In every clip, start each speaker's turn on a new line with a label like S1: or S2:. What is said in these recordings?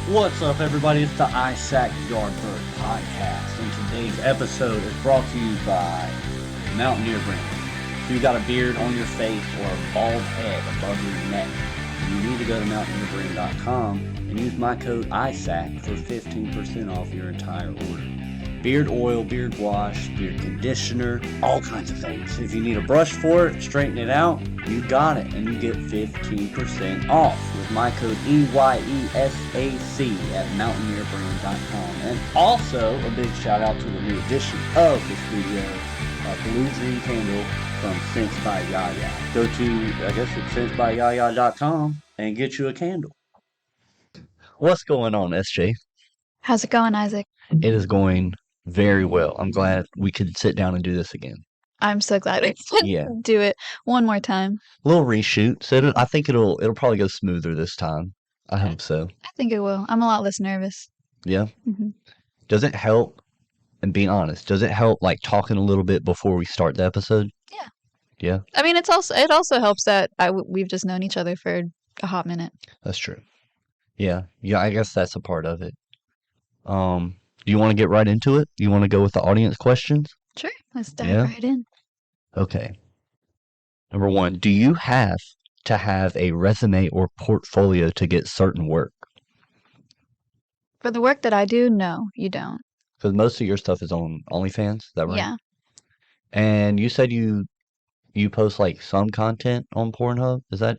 S1: What's up, everybody? It's the Isaac Yardbird Podcast, and today's episode is brought to you by Mountaineer Brand. If you got a beard on your face or a bald head above your neck, you need to go to mountaineerbrand.com and use my code ISAC for 15% off your entire order. Beard oil, beard wash, beard conditioner, all kinds of things. If you need a brush for it, straighten it out, you got it, and you get 15% off with my code EYESAC at mountaineerbrand.com. And also, a big shout out to the new edition of the studio, a Blue Dream Candle from Scents by Yaya. Go to, I guess it's scentsbyyaya.com and get you a candle. What's going on, SJ?
S2: How's it going, Isaac?
S1: It is going very well. I'm glad we could sit down and do this again.
S2: I'm so glad we
S1: Yeah.
S2: could do it one more time.
S1: A little reshoot. So I think it'll probably go smoother this time. I hope so.
S2: I think it will. I'm a lot less nervous.
S1: Yeah.
S2: Mm-hmm.
S1: Does it help? And being honest, does it help like talking a little bit before we start the episode?
S2: Yeah.
S1: Yeah.
S2: I mean, it also helps that we've just known each other for a hot minute.
S1: That's true. Yeah. Yeah. I guess that's a part of it. Do you want to get right into it? You want to go with the audience questions?
S2: Sure. Let's dive right in.
S1: Okay. Number one, do you have to have a resume or portfolio to get certain work?
S2: For the work that I do, no, you don't.
S1: Because most of your stuff is on OnlyFans, is that right?
S2: Yeah.
S1: And you said you post like some content on Pornhub, is that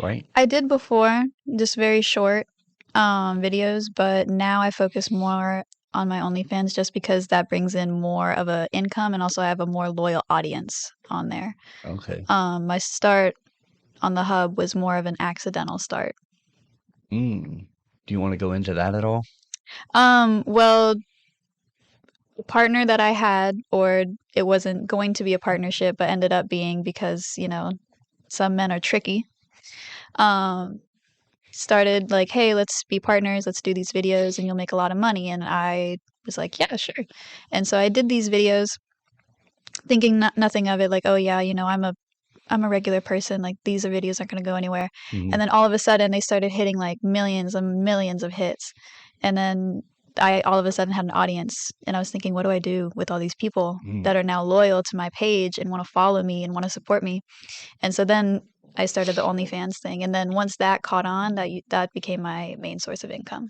S1: right?
S2: I did before, just very short videos, but now I focus more on my OnlyFans just because that brings in more of an income, and also I have a more loyal audience on there.
S1: Okay.
S2: My start on the hub was more of an accidental start.
S1: Do you want to go into that at all?
S2: Well, the partner that I had, or it wasn't going to be a partnership, but ended up being because, some men are tricky. Started like, hey, let's be partners, let's do these videos and you'll make a lot of money. And I was like, yeah, sure. And so I did these videos thinking nothing of it, like, oh yeah, I'm a regular person, like these videos aren't going to go anywhere.
S1: Mm-hmm.
S2: And then all of a sudden they started hitting like millions and millions of hits. And then I all of a sudden had an audience, and I was thinking, what do I do with all these people that are now loyal to my page and want to follow me and want to support me? And so then I started the OnlyFans thing, and then once that caught on, that became my main source of income.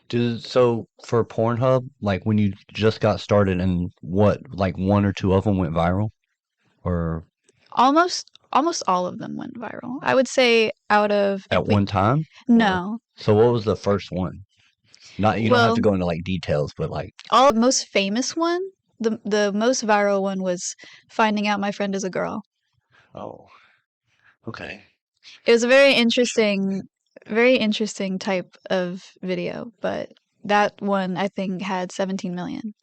S1: So for Pornhub, like when you just got started, and what, like one or two of them went viral, or
S2: almost all of them went viral. I would say out of
S1: at one time.
S2: No.
S1: So what was the first one? Not you don't have to go into like details, but like
S2: the most famous one, the most viral one was finding out my friend is a girl.
S1: Oh. Okay.
S2: It was a very interesting type of video, but that one I think had 17 million.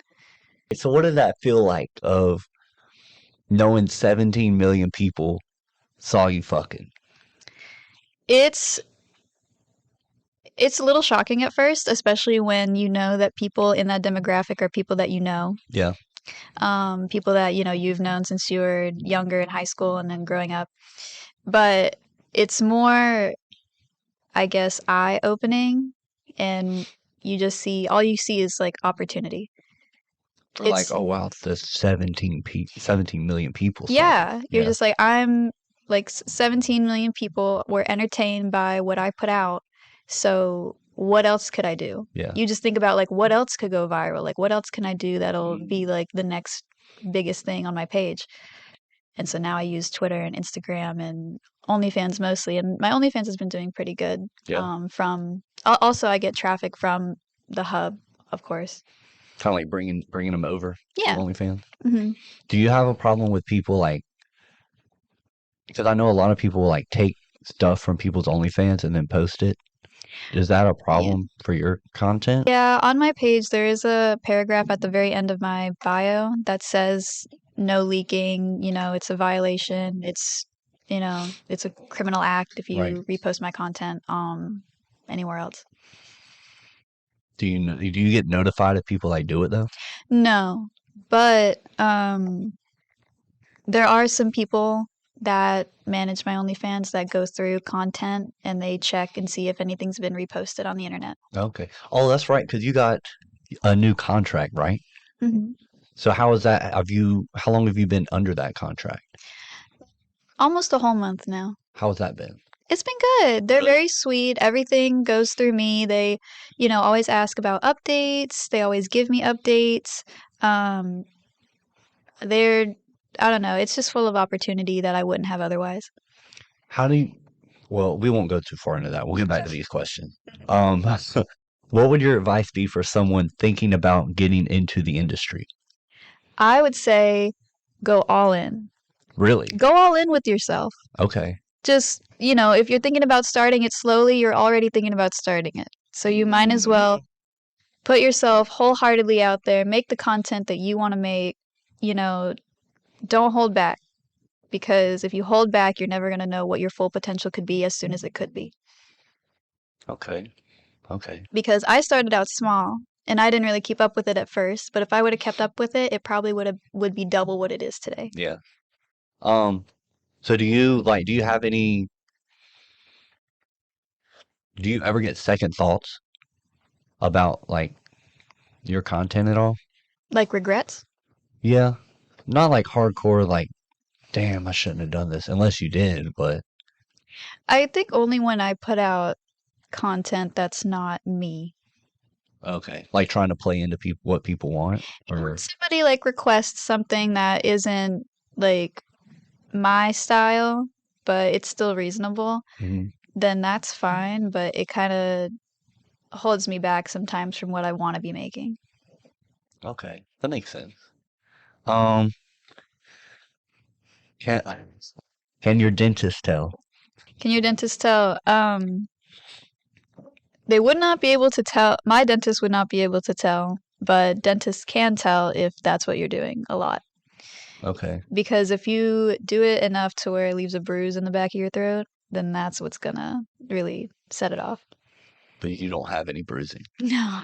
S1: So what did that feel like of knowing 17 million people saw you fucking?
S2: It's a little shocking at first, especially when you know that people in that demographic are people that you know.
S1: Yeah.
S2: People that, you've known since you were younger in high school and then growing up. But it's more, I guess, eye-opening, and all you see is like opportunity.
S1: Like, oh wow, there's 17 million people.
S2: Yeah, you're just like, I'm like 17 million people were entertained by what I put out. So what else could I do?
S1: Yeah.
S2: You just think about like, what else could go viral? Like, what else can I do that'll be like the next biggest thing on my page? And so now I use Twitter and Instagram and OnlyFans mostly. And my OnlyFans has been doing pretty good.
S1: Yeah.
S2: Also, I get traffic from the hub, of course.
S1: Kind of like bringing them over to OnlyFans.
S2: Mm-hmm.
S1: Do you have a problem with people like, because I know a lot of people like take stuff from people's OnlyFans and then post it. Is that a problem for your content?
S2: Yeah, on my page, there is a paragraph at the very end of my bio that says no leaking, it's a violation. It's, it's a criminal act if you repost my content anywhere else.
S1: Do you get notified if people like do it though?
S2: No, but there are some people that manage my OnlyFans that go through content and they check and see if anything's been reposted on the internet.
S3: Okay. Oh, that's right, because you got a new contract, right?
S2: Hmm.
S3: So how is that? How long have you been under that contract?
S2: Almost a whole month now.
S3: How has that been?
S2: It's been good. They're very sweet. Everything goes through me. They, always ask about updates. They always give me updates. Um, they're, I don't know, it's just full of opportunity that I wouldn't have otherwise.
S3: Well, we won't go too far into that. We'll get back to these questions. What would your advice be for someone thinking about getting into the industry?
S2: I would say go all in.
S3: Really?
S2: Go all in with yourself.
S3: Okay.
S2: Just, if you're thinking about starting it slowly, you're already thinking about starting it. So you might as well put yourself wholeheartedly out there, make the content that you want to make, don't hold back. Because if you hold back, you're never going to know what your full potential could be as soon as it could be.
S3: Okay. Okay.
S2: Because I started out small and I didn't really keep up with it at first, but if I would have kept up with it, it probably would be double what it is today.
S3: Yeah. So do you have any, do you ever get second thoughts about your content at all?
S2: Like regrets?
S3: Yeah. Not like hardcore, damn, I shouldn't have done this, unless you did, but
S2: I think only when I put out content that's not me.
S3: okay. Like trying to play into what people want, or
S2: When somebody requests something that isn't like my style, but it's still reasonable,
S3: Mhm.
S2: then that's fine, but it kind of holds me back sometimes from what I want to be making.
S3: Okay, that makes sense. Um, can can your dentist tell?
S2: Can your dentist tell? They would not be able to tell. My dentist would not be able to tell, but dentists can tell if that's what you're doing a lot.
S3: Okay.
S2: Because if you do it enough to where it leaves a bruise in the back of your throat, then that's what's gonna really set it off.
S3: But you don't have any bruising.
S2: No.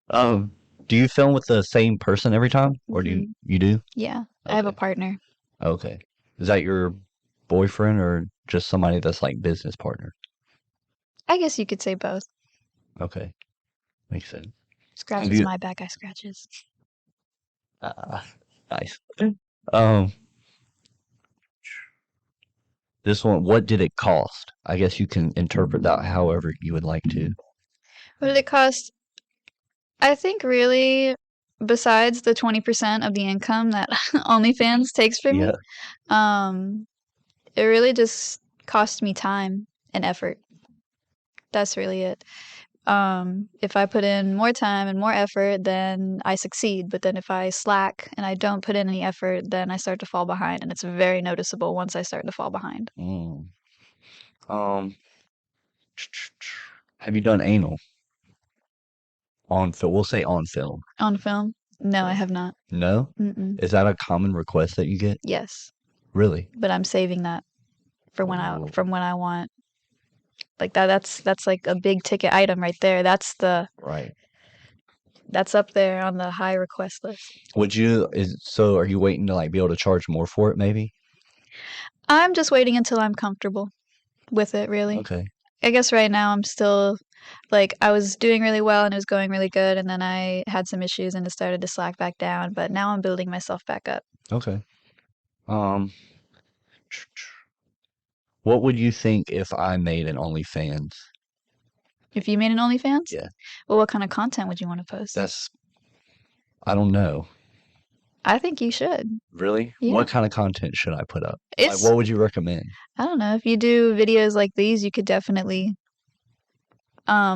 S3: Um, do you film with the same person every time, or do
S2: Mhm.
S3: you do?
S2: Yeah, I have a
S3: Okay.
S2: partner.
S3: Okay. Is that your boyfriend or just somebody that's like business partner?
S2: I guess you could say both.
S3: Okay, makes sense. Have
S2: Scratches
S3: you?
S2: my back, I scratches.
S3: Nice. Um, this one, what did it cost? I guess you can interpret that however you would like to.
S2: What did it cost? I think really, besides the 20% of the income that OnlyFans takes from me,
S3: Yeah.
S2: um, it really just cost me time and effort. That's really it. If I put in more time and more effort, then I succeed. But then if I slack and I don't put in any effort, then I start to fall behind, and it's very noticeable once I start to fall behind.
S3: Mm. Um, have you done anal on film? We'll say on film.
S2: On film? No, I
S3: Yeah.
S2: have not.
S3: No?
S2: Mm-mm.
S3: Is that a common request that you get?
S2: Yes,
S3: Really?
S2: but I'm saving that for
S3: Oh,
S2: from when I want like that. That's like a big ticket item right there.
S3: right.
S2: That's up there on the high request list.
S3: So are you waiting to be able to charge more for it maybe?
S2: I'm just waiting until I'm comfortable with it, really.
S3: Okay.
S2: I guess right now I'm still I was doing really well and it was going really good, and then I had some issues and it started to slack back down, but now I'm building myself back up.
S3: Okay. Um, what would you think if I made an OnlyFans?
S2: If you made an OnlyFans,
S3: Yeah.
S2: well, what kind of content would you want to post?
S3: I don't know.
S2: I think you should.
S3: Really?
S2: Yeah.
S3: What kind of content should I put up?
S2: It's,
S3: What would you recommend?
S2: I don't know, if you do videos like these, you could definitely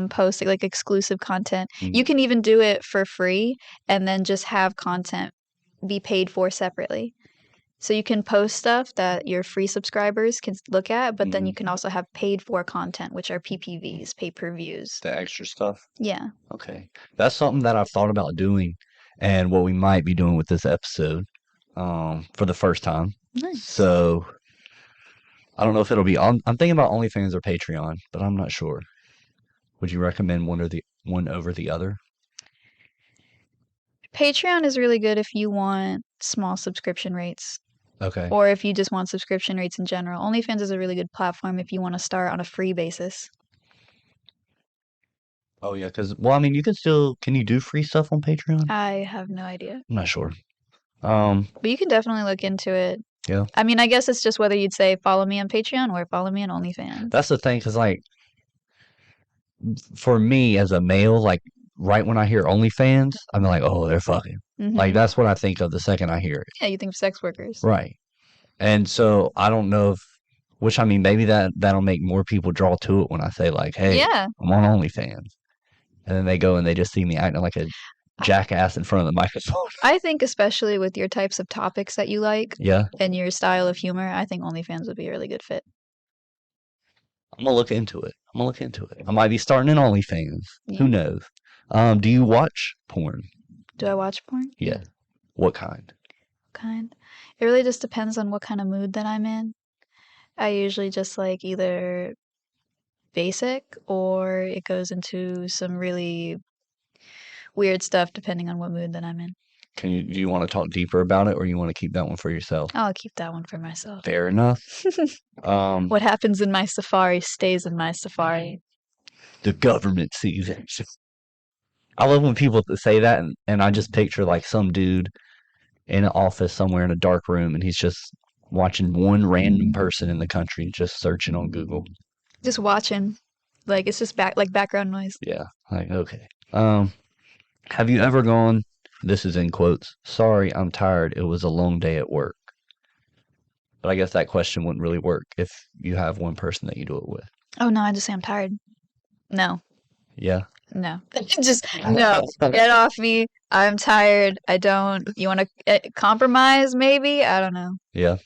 S2: post exclusive content. You
S3: Mm.
S2: can even do it for free and then just have content be paid for separately. So you can post stuff that your free subscribers can look at, but then you can also have paid for content, which are PPVs, pay-per-views.
S3: The extra stuff?
S2: Yeah.
S3: Okay. That's something that I've thought about doing and what we might be doing with this episode for the first time.
S2: Nice.
S3: So I don't know if it'll be on. I'm thinking about OnlyFans or Patreon, but I'm not sure. Would you recommend one over the other?
S2: Patreon is really good if you want small subscription rates.
S3: Okay.
S2: or if you just want subscription rates in general. OnlyFans is a really good platform if you want to start on a free basis.
S3: Oh yeah, because well, I mean, can you do free stuff on Patreon?
S2: I have no idea.
S3: I'm not sure.
S2: But you can definitely look into it.
S3: Yeah.
S2: I mean, I guess it's just whether you'd say follow me on Patreon or follow me on OnlyFans.
S3: That's the thing, because like for me as a male, like right when I hear OnlyFans, I'm like, oh, they're fucking. Like that's what I think of the second I hear it.
S2: Yeah, you think of sex workers.
S3: Right. And so I don't know if, which I mean, maybe that'll make more people draw to it when I say like, hey,
S2: Yeah.
S3: I'm on OnlyFans. And then they go and they just see me acting like a jackass in front of the microphone.
S2: I think especially with your types of topics that you like
S3: Yeah.
S2: and your style of humor, I think OnlyFans would be a really good fit.
S3: I'm gonna look into it. I might be starting an OnlyFans.
S2: Yeah.
S3: Who knows? Do you watch porn?
S2: Do I watch porn?
S3: Yeah. What kind?
S2: Kind. It really just depends on what kind of mood that I'm in. I usually just like either basic or it goes into some really weird stuff depending on what mood that I'm in.
S3: Do you want to talk deeper about it, or you want to keep that one for yourself?
S2: I'll keep that one for myself.
S3: Fair enough.
S2: What happens in my safari stays in my safari.
S3: The government sees it. I love when people say that, and I just picture like some dude in an office somewhere in a dark room, and he's just watching one random person in the country just searching on Google.
S2: Just watching. Like it's just background noise.
S3: Yeah. Like, okay. Have you ever gone, this is in quotes, sorry, I'm tired, it was a long day at work? But I guess that question wouldn't really work if you have one person that you do it with.
S2: Oh no, I just say I'm tired. No.
S3: Yeah.
S2: No. Just no. Get off me. I'm tired. I don't. You want to compromise maybe? I don't know.
S3: Yeah.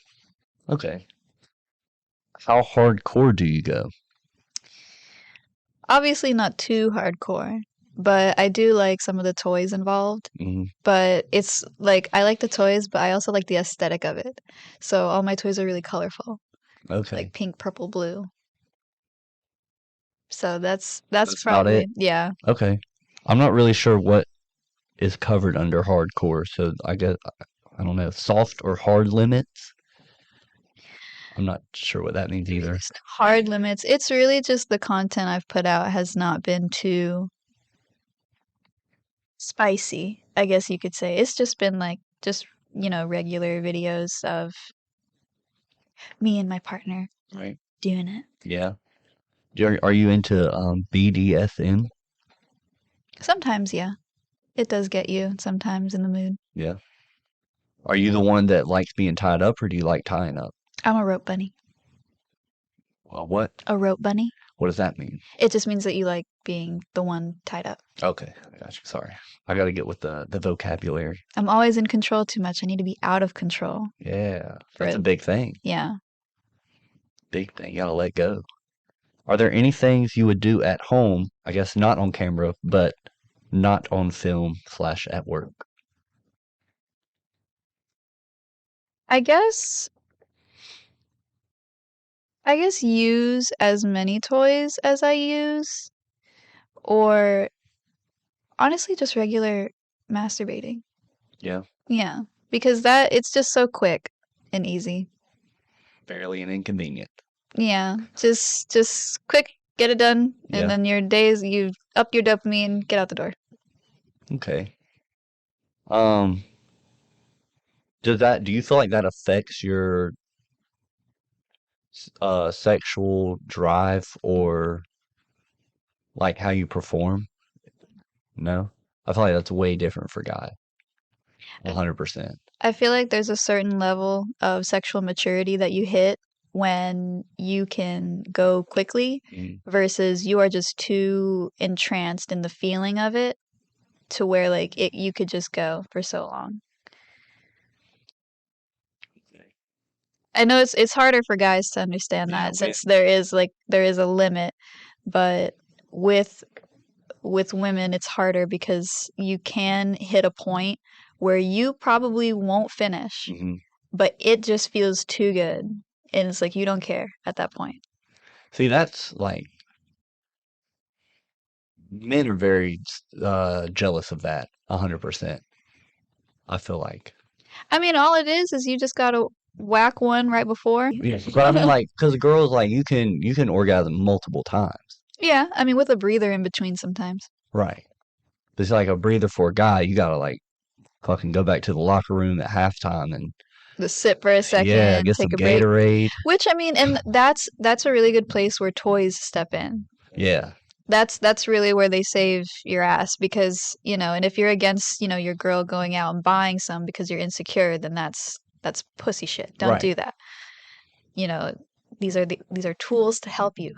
S3: Okay. How hardcore do you go?
S2: Obviously not too hardcore, but I do like some of the toys involved. But it's like I like the toys, but I also like the aesthetic of it. So all my toys are really colorful.
S3: Okay.
S2: Like pink, purple, blue. So that's
S3: about
S2: probably
S3: it?
S2: yeah.
S3: Okay. I'm not really sure what is covered under hardcore, so I guess I don't know, soft or hard limits. I'm not sure what that means either.
S2: Hard limits. It's really just the content I've put out has not been too spicy, I guess you could say. It's just been like regular videos of me and my partner
S3: Right.
S2: doing it.
S3: Yeah. Are you into BDSM?
S2: Sometimes, yeah. It does get you sometimes in the mood.
S3: Yeah. Are you the one that likes being tied up, or do you like tying up?
S2: I'm a rope bunny.
S3: Well, what?
S2: A rope bunny?
S3: What does that mean?
S2: It just means that you like being the one tied up.
S3: Okay, I got you. Sorry. I got to get with the vocabulary.
S2: I'm always in control too much. I need to be out of control.
S3: Yeah, that's a big thing.
S2: Yeah.
S3: Big thing. You got to let go. Are there any things you would do at home, I guess not on camera, but not on film / at work?
S2: I guess use as many toys as I use, or honestly just regular masturbating.
S3: Yeah.
S2: Yeah, because it's just so quick and easy.
S3: Fairly and inconvenient.
S2: Yeah, just quick, get it done, and then your days you up your dopamine, get out the door.
S3: Okay. Do you feel like that affects your sexual drive or like how you perform? No? I feel like that's way different for guys. 100%.
S2: I feel like there's a certain level of sexual maturity that you hit when you can go quickly versus you are just too entranced in the feeling of it to where like you could just go for so long. I know it's harder for guys to understand that since there is a limit, but with women it's harder because you can hit a point where you probably won't finish, but it just feels too good. And it's like you don't care at that point.
S3: See, that's like men are very jealous of that, 100%. I feel like.
S2: I mean, all it is you just gotta whack one right before.
S3: Yeah. But I mean, like, because girls, like, you can orgasm multiple times.
S2: Yeah, I mean, with a breather in between sometimes.
S3: Right. It's like a breather for a guy. You gotta, like, fucking go back to the locker room at halftime and,
S2: Just sit for a
S3: yeah,
S2: second,
S3: get some
S2: take a break.
S3: Gatorade.
S2: Which, I mean, and that's a really good place where toys step in.
S3: Yeah.
S2: That's really where they save your ass because, and if you're against, your girl going out and buying some because you're insecure, then that's pussy shit. Don't do
S3: Right.
S2: that. You know, these are tools to help you.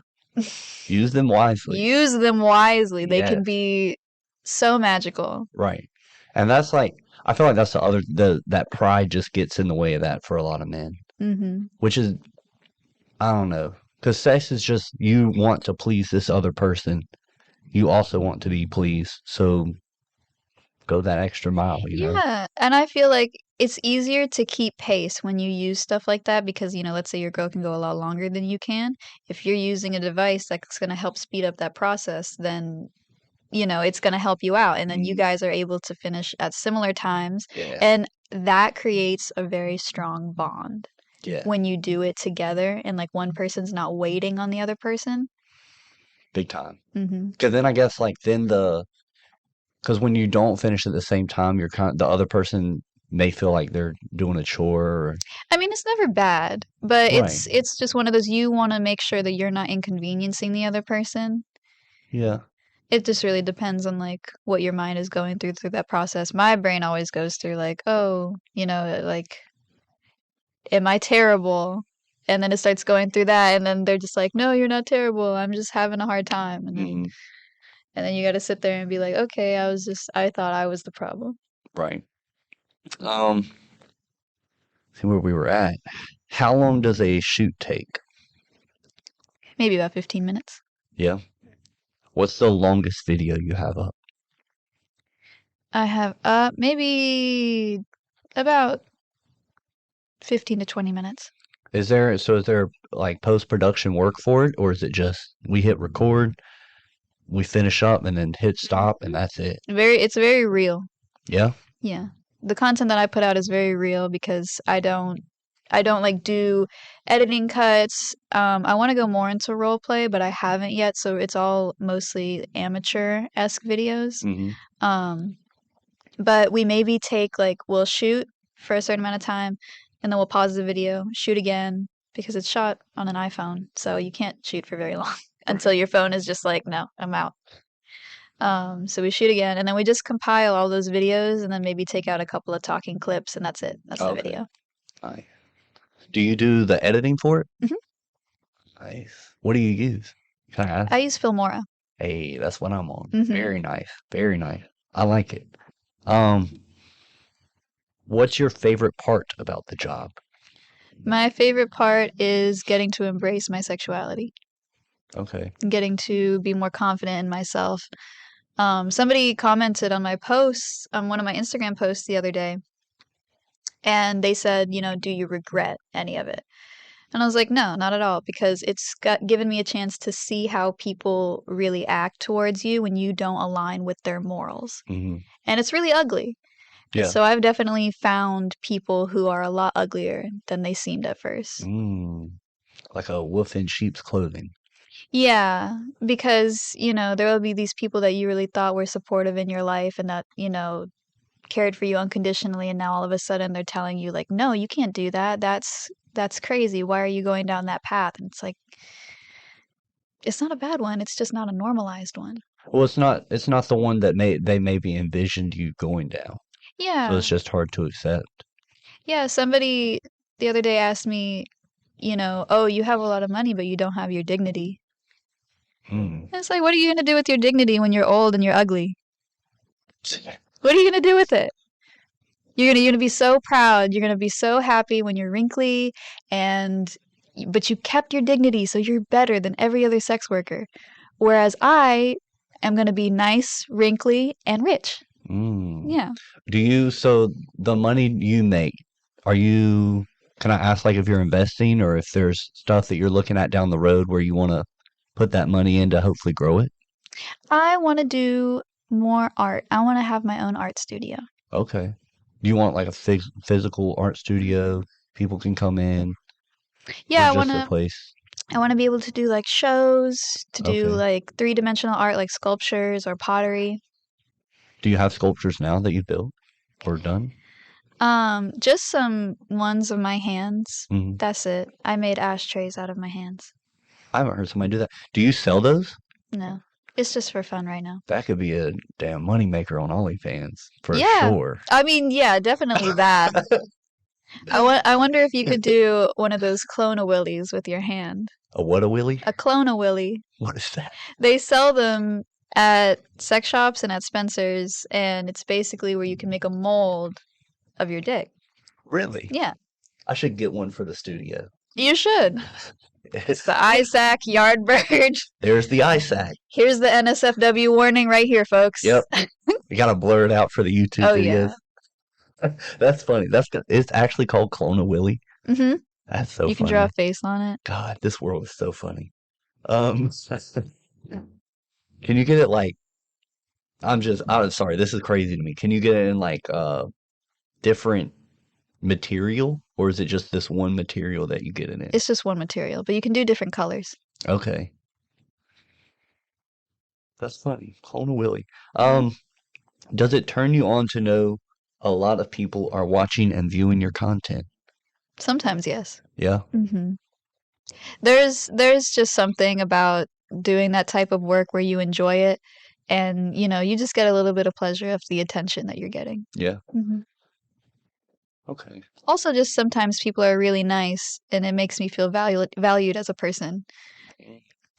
S3: Use them wisely.
S2: Use them wisely. They
S3: Yes.
S2: can be so magical.
S3: Right. And that's like, I feel like that's that pride just gets in the way of that for a lot of men,
S2: Mm-hmm.
S3: which is, I don't know, because sex is just, you want to please this other person. You also want to be pleased. So go that extra mile, you know?
S2: Yeah, and I feel like it's easier to keep pace when you use stuff like that because, let's say your girl can go a lot longer than you can. If you're using a device that's going to help speed up that process, then, it's going to help you out. And then you
S3: Mhm.
S2: guys are able to finish at similar times.
S3: Yeah.
S2: And that creates a very strong bond
S3: Yeah.
S2: when you do it together and like one person's not waiting on the other person.
S3: Big time.
S2: Mm-hmm.
S3: Because then I guess, like, because when you don't finish at the same time, the other person may feel like they're doing a chore. Or,
S2: I mean, it's never bad, but
S3: right.
S2: it's just one of those you want to make sure that you're not inconveniencing the other person.
S3: Yeah.
S2: It just really depends on like what your mind is going through that process. My brain always goes through like, oh, like, am I terrible? And then it starts going through that, and then they're just like, no, you're not terrible. I'm just having a hard time.
S3: Hmm.
S2: And then you got to sit there and be like, okay, I thought I was the problem.
S3: Right. See where we were at. How long does a shoot take?
S2: Maybe about 15 minutes.
S3: Yeah. What's the longest video you have up?
S2: I have maybe about 15 to 20 minutes.
S3: Is there like post-production work for it, or is it just we hit record, we finish up, and then hit stop, and that's it?
S2: It's very real.
S3: Yeah.
S2: Yeah. The content that I put out is very real because I don't like do editing cuts. I want to go more into role play, but I haven't yet, so it's all mostly amateur-esque videos.
S3: Mm-hmm.
S2: But we maybe take like we'll shoot for a certain amount of time and then we'll pause the video, shoot again because it's shot on an iPhone, so you can't shoot for very long until your phone is just like, no, I'm out. So we shoot again and then we just compile all those videos and then maybe take out a couple of talking clips and that's it. That's the
S3: Okay.
S2: video.
S3: Nice. Do you do the editing for it?
S2: Mm-hmm.
S3: Nice. What do you use? Can I ask?
S2: I use Filmora.
S3: Hey, that's what I'm on.
S2: Mm-hmm.
S3: Very nice. Very nice. I like it. What's your favorite part about the job?
S2: My favorite part is getting to embrace my sexuality,
S3: Okay.
S2: getting to be more confident in myself. Somebody commented on my posts, on one of my Instagram posts the other day, and they said, do you regret any of it? And I was like, no, not at all, because it's given me a chance to see how people really act towards you when you don't align with their morals.
S3: Mm-hmm.
S2: And it's really ugly.
S3: Yeah.
S2: So I've definitely found people who are a lot uglier than they seemed at first.
S3: Like a wolf in sheep's clothing.
S2: Yeah, because, there will be these people that you really thought were supportive in your life and that, cared for you unconditionally, and now all of a sudden they're telling you like, no, you can't do that. That's crazy. Why are you going down that path? And it's like, it's not a bad one. It's just not a normalized one.
S3: Well, it's not the one that they maybe envisioned you going down. So
S2: Yeah.
S3: it's just hard to accept.
S2: Yeah, somebody the other day asked me, oh, you have a lot of money, but you don't have your dignity. And it's like, what are you going to do with your dignity when you're old and you're ugly? What are you going to do with it? You're gonna be so proud. You're gonna be so happy when you're wrinkly, but you kept your dignity, so you're better than every other sex worker. Whereas I am gonna be nice, wrinkly, and rich. Yeah.
S3: So the money you make, can I ask like if you're investing or if there's stuff that you're looking at down the road where you want to put that money in to hopefully grow it?
S2: I want to do more art. I want to have my own art studio.
S3: Okay. Do you want like a physical art studio, People can come in
S2: Yeah,
S3: or just a place.
S2: I want to be able to do like shows, to do
S3: Okay.
S2: like three-dimensional art like sculptures or pottery.
S3: Do you have sculptures now that you built or done?
S2: Just some ones of my hands.
S3: Hmm.
S2: That's it. I made ashtrays out of my hands.
S3: I haven't heard somebody do that. Do you sell those?
S2: No. It's just for fun right now.
S3: That could be a damn moneymaker on OnlyFans for
S2: Yeah.
S3: sure.
S2: I mean, yeah, definitely that. I wonder if you could do one of those clone-a-willies with your hand.
S3: A what a willy?
S2: A clone-a-willy.
S3: What is that?
S2: They sell them at sex shops and at Spencer's, and it's basically where you can make a mold of your dick.
S3: Really?
S2: Yeah,
S3: I should get one for the studio.
S2: you should. It's the Isaac Yardbird.
S3: There's the ISAC.
S2: Here's the NSFW warning right here, folks.
S3: Yep. You gotta blur it out for the YouTube
S2: Oh,
S3: videos.
S2: yeah.
S3: That's funny. It's actually called Clone a Willy.
S2: Mm-hmm.
S3: That's so
S2: You can
S3: funny.
S2: draw a face on it.
S3: God, this world is so funny. Can you get it like I'm sorry, this is crazy to me. Can you get it in like different material or is it just this one material that you get it in?
S2: It's just one material, but you can do different colors.
S3: Okay. That's funny. Clone a Willy. Does it turn you on to know a lot of people are watching and viewing your content?
S2: Sometimes, yes.
S3: Yeah.
S2: Mm-hmm. There's just something about doing that type of work where you enjoy it, and you just get a little bit of pleasure of the attention that you're getting.
S3: Yeah.
S2: Mm-hmm.
S3: Okay.
S2: Also, just sometimes people are really nice, and it makes me feel valued as a person.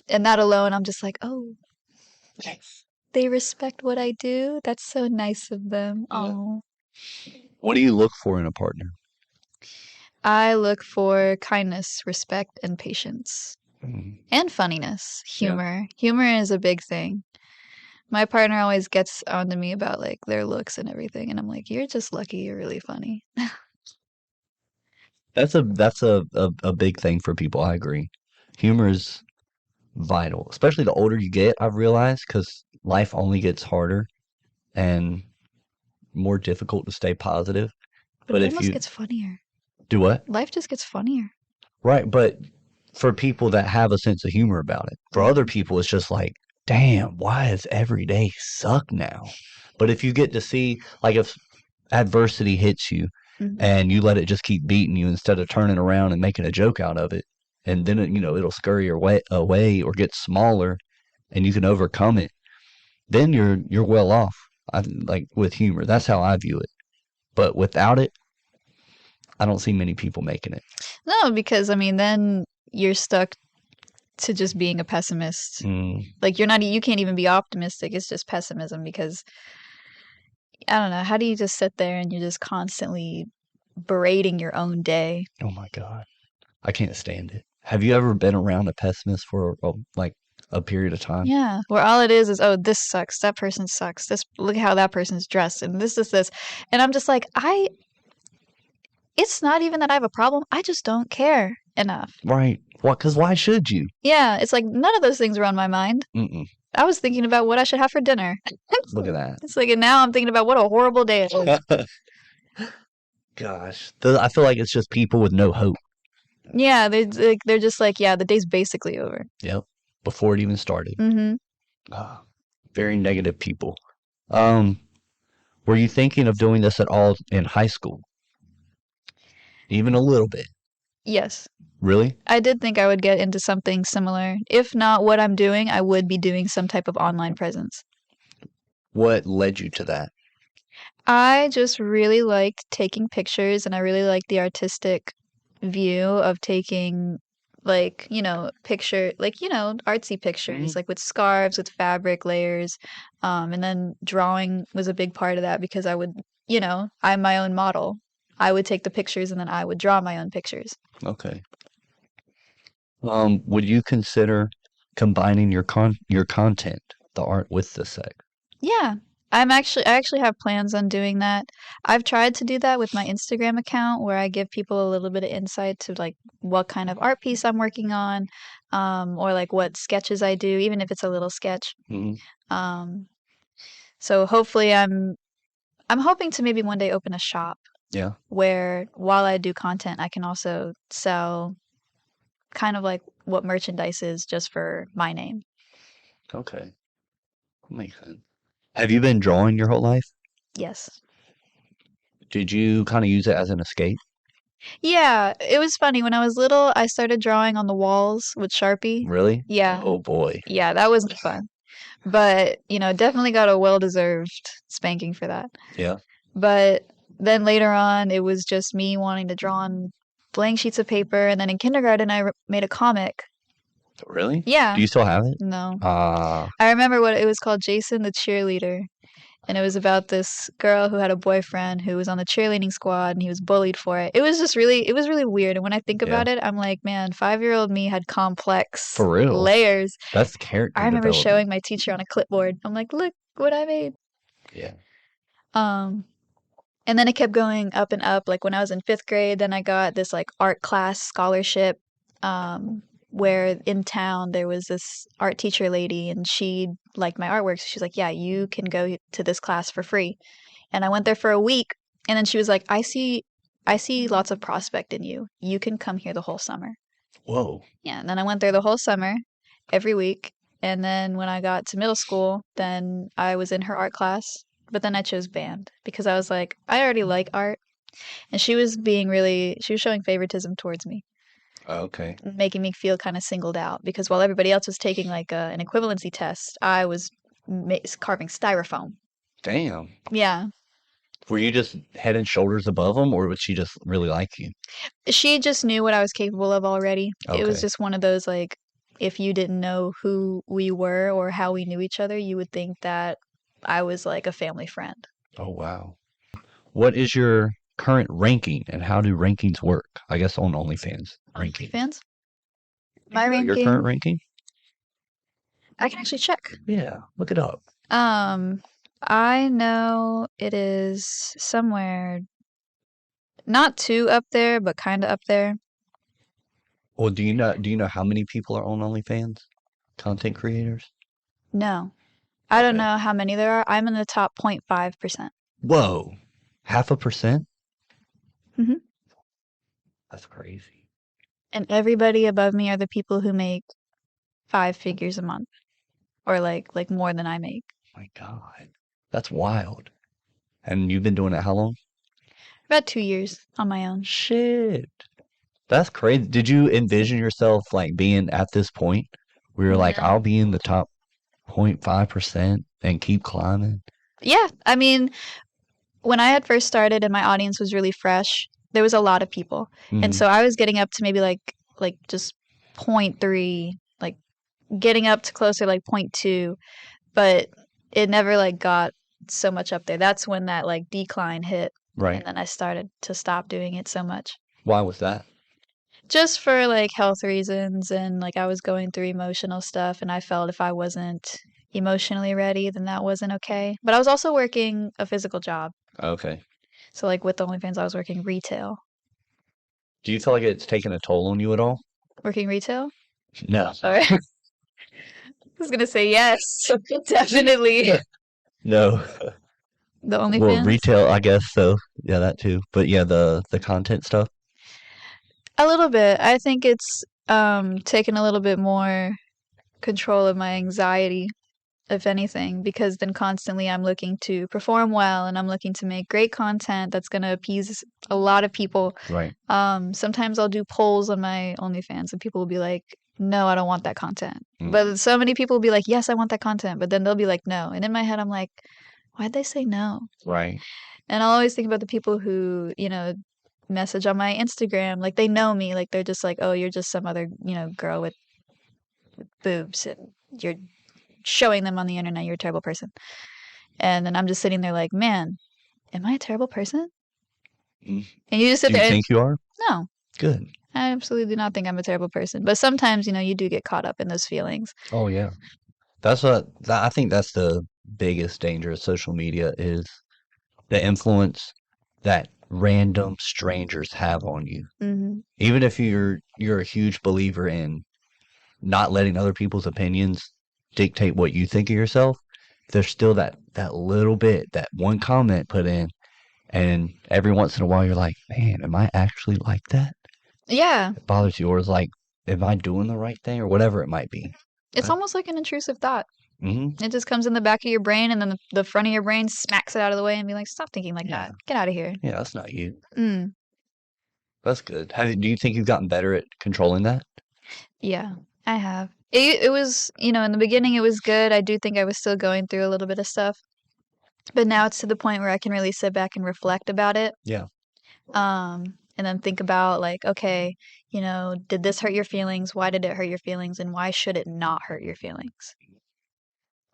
S2: And that alone, I'm just like, oh, they respect what I do. That's so nice of them.
S3: Yeah.
S2: Oh.
S3: What do you look for in a partner?
S2: I look for kindness, respect, and patience. And funniness, humor. Humor is a big thing. My partner always gets onto me about like their looks and everything, and I'm like, you're just lucky you're really funny.
S3: That's a big thing for people. I agree. Humor is vital, especially the older you get, I've realized, because life only gets harder and more difficult to stay positive.
S2: But it almost gets funnier.
S3: Do what?
S2: Life just gets funnier.
S3: Right, but for people that have a sense of humor about it. For other people, it's just like, damn, why does every day suck now? But if you get to see, like, if adversity hits you and you let it just keep beating you instead of turning around and making a joke out of it, and then it'll scurry away or get smaller, and you can overcome it, then you're well off. Like with humor, that's how I view it. But without it, I don't see many people making it.
S2: No, because I mean, then you're stuck to just being a pessimist. Like you can't even be optimistic. It's just pessimism because I don't know. How do you just sit there and you're just constantly berating your own day?
S3: Oh my God. I can't stand it. Have you ever been around a pessimist for a period of time?
S2: Yeah, where all it is, oh, this sucks. That person sucks. Look at how that person's dressed, and this. And I'm just like, it's not even that I have a problem. I just don't care enough.
S3: Right. What? Because why should you?
S2: Yeah, it's like none of those things are on my mind. I was thinking about what I should have for dinner.
S3: Look at that.
S2: It's like, and now I'm thinking about what a horrible day it is.
S3: Gosh. I feel like it's just people with no hope.
S2: Yeah, they're just like, yeah, the day's basically over.
S3: Yep. Before it even started. Very negative people. Were you thinking of doing this at all in high school? Even a little bit?
S2: Yes.
S3: Really?
S2: I did think I would get into something similar. If not what I'm doing, I would be doing some type of online presence.
S3: What led you to that?
S2: I just really liked taking pictures, and I really liked the artistic view of taking artsy pictures, like with scarves, with fabric layers. And then drawing was a big part of that because I would, I'm my own model. I would take the pictures and then I would draw my own pictures. Okay.
S3: Would you consider combining your content, the art, with the sex?
S2: Yeah. I actually have plans on doing that. I've tried to do that with my Instagram account where I give people a little bit of insight to like what kind of art piece I'm working on, or like what sketches I do, even if it's a little sketch. So hopefully I'm hoping to maybe one day open a shop
S3: Yeah.
S2: where while I do content, I can also sell kind of like what merchandise is just for my name.
S3: Okay. Makes sense. Have you been drawing your whole life?
S2: Yes.
S3: Did you kind of use it as an escape?
S2: Yeah, it was funny. When I was little, I started drawing on the walls with Sharpie.
S3: Really?
S2: Yeah.
S3: Oh boy.
S2: Yeah, that was fun. But, definitely got a well-deserved spanking for that.
S3: Yeah.
S2: But then later on, it was just me wanting to draw on blank sheets of paper. And then in kindergarten, I made a comic.
S3: Really?
S2: Yeah.
S3: Do you still have it?
S2: No.
S3: Ah.
S2: I remember what it was called, Jason the Cheerleader. And it was about this girl who had a boyfriend who was on the cheerleading squad and he was bullied for it. It was really weird. And when I think
S3: Yeah.
S2: about it, I'm like, man, 5-year-old me had complex
S3: For real?
S2: layers.
S3: That's character
S2: I remember
S3: development.
S2: showing my teacher on a clipboard. I'm like, look what I made.
S3: Yeah.
S2: And then it kept going up and up. Like when I was in 5th grade, then I got this like art class scholarship, where in town there was this art teacher lady and she liked my artwork. So she's like, yeah, you can go to this class for free. And I went there for a week and then she was like, I see lots of prospect in you. You can come here the whole summer.
S3: Whoa.
S2: Yeah. And then I went there the whole summer, every week. And then when I got to middle school, then I was in her art class. But then I chose band because I was like, I already like art. And she was showing favoritism towards me,
S3: Okay.
S2: making me feel kind of singled out because while everybody else was taking like an equivalency test, I was carving styrofoam.
S3: Damn.
S2: Yeah.
S3: Were you just head and shoulders above them, or would she just really like you?
S2: She just knew what I was capable of already. It was
S3: Okay.
S2: just one of those like, if you didn't know who we were or how we knew each other, you would think that I was like a family friend.
S3: Oh, wow. What is your current ranking and how do rankings work? I guess on OnlyFans. Ranking.
S2: OnlyFans? My
S3: Your current
S2: ranking,
S3: ranking?
S2: I can actually check.
S3: Yeah, look it up.
S2: I know it is somewhere not too up there, but kind of up there.
S3: Well, do you know how many people are on OnlyFans? Content creators?
S2: No, I don't
S3: Okay.
S2: know how many there are. I'm in the top 0.5%.
S3: Whoa. 0.5%?
S2: hmm
S3: That's crazy.
S2: And everybody above me are the people who make 5 figures a month, or like more than I make.
S3: My God. That's wild. And you've been doing it how long?
S2: About 2 years on my own.
S3: Shit. That's crazy. Did you envision yourself like being at this point where you're like,
S2: No.
S3: I'll be in the top 0.5% and keep climbing?
S2: Yeah, I mean, when I had first started and my audience was really fresh, there was a lot of people. And
S3: Mhm.
S2: so I was getting up to maybe like just 0.3, like getting up to closer like 0.2, but it never like got so much up there. That's when that like decline hit.
S3: Right.
S2: And then I started to stop doing it so much.
S3: Why was that?
S2: Just for like health reasons and like I was going through emotional stuff and I felt if I wasn't emotionally ready, then that wasn't okay. But I was also working a physical job.
S3: Okay.
S2: So like with OnlyFans, I was working retail.
S3: Do you feel like it's taken a toll on you at all?
S2: Working retail?
S3: No.
S2: All right. I was gonna say yes, definitely.
S3: No.
S2: The
S3: Well,
S2: OnlyFans?
S3: retail, I guess so. Yeah, that too. But yeah, the content stuff.
S2: A little bit. I think it's taken a little bit more control of my anxiety, if anything, because then constantly I'm looking to perform well and I'm looking to make great content that's gonna appease a lot of people.
S3: Right.
S2: Sometimes I'll do polls on my OnlyFans and people will be like, no, I don't want that content.
S3: Mm.
S2: But so many people will be like, yes, I want that content. But then they'll be like, no. And in my head, I'm like, why'd they say no?
S3: Right.
S2: And I'll always think about the people who, message on my Instagram. Like they know me. Like they're just like, oh, you're just some other, girl with boobs and you're showing them on the internet. You're a terrible person. And then I'm just sitting there like, man, am I a terrible person?
S3: Mm.
S2: And you just sit
S3: Do you
S2: there and
S3: think you are?
S2: no.
S3: Good.
S2: I absolutely do not think I'm a terrible person. But sometimes, you do get caught up in those feelings.
S3: Oh yeah. I think that's the biggest danger of social media is the influence that random strangers have on you.
S2: hmm
S3: Even if you're a huge believer in not letting other people's opinions dictate what you think of yourself, there's still that little bit, that one comment put in, And every once in a while, you're like, man, am I actually like that?
S2: Yeah.
S3: It bothers you, or it's like, am I doing the right thing, or whatever it might be.
S2: It's almost like an intrusive thought.
S3: Mm-hmm.
S2: It just comes in the back of your brain, and then the front of your brain smacks it out of the way and be like, stop thinking like
S3: Yeah.
S2: that. Get out of here.
S3: Yeah, that's not you.
S2: Mm.
S3: That's good. Do you think you've gotten better at controlling that?
S2: Yeah, I have. It was, in the beginning it was good. I do think I was still going through a little bit of stuff. But now it's to the point where I can really sit back and reflect about it.
S3: Yeah.
S2: And then think about like, okay, did this hurt your feelings? Why did it hurt your feelings? And why should it not hurt your feelings?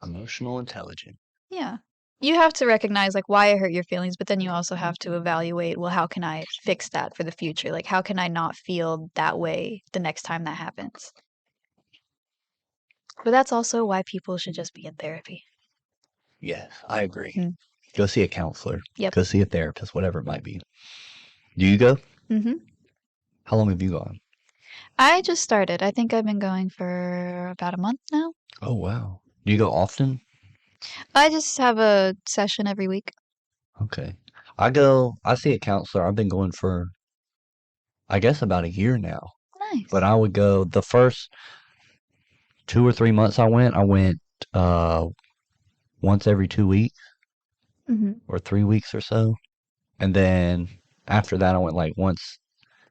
S3: Emotional intelligence.
S2: Yeah. You have to recognize like why it hurt your feelings, but then you also have to evaluate, well, how can I fix that for the future? Like, how can I not feel that way the next time that happens? But that's also why people should just be in therapy.
S3: Yes, I agree.
S2: Mm.
S3: Go see a counselor.
S2: Yep.
S3: Go see a therapist, whatever it might be. Do you go?
S2: Mm-hmm.
S3: How long have you gone?
S2: I just started. I think I've been going for about a month now.
S3: Oh, wow. Do you go often?
S2: I just have a session every week.
S3: Okay. I see a counselor. I've been going for, I guess, about a year now.
S2: Nice.
S3: But I would go the first 2 or 3 months I went once every 2 weeks
S2: Mm-hmm.
S3: or 3 weeks or so. And then after that, I went like once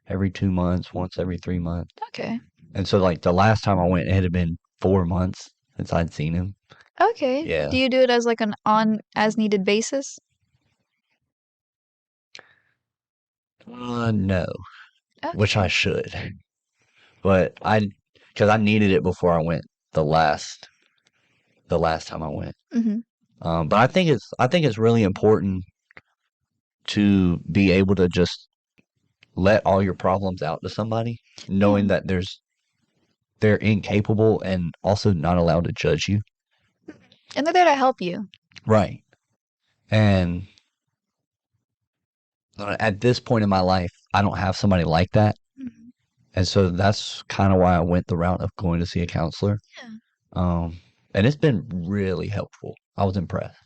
S3: every 2 months, once every 3 months.
S2: Okay.
S3: And so like the last time I went, it had been 4 months since I'd seen him.
S2: Okay.
S3: Yeah.
S2: Do you do it as like an on as needed basis?
S3: No, which
S2: Okay.
S3: I should. But because I needed it before I went the last time I went.
S2: Mm-hmm.
S3: But I think it's really important to be able to just let all your problems out to somebody, knowing that they're incapable and also not allowed to judge you.
S2: And they're there to help you.
S3: Right. And at this point in my life, I don't have somebody like that.
S2: Mm-hmm.
S3: And so that's kind of why I went the route of going to see a counselor.
S2: Yeah.
S3: And it's been really helpful. I was impressed.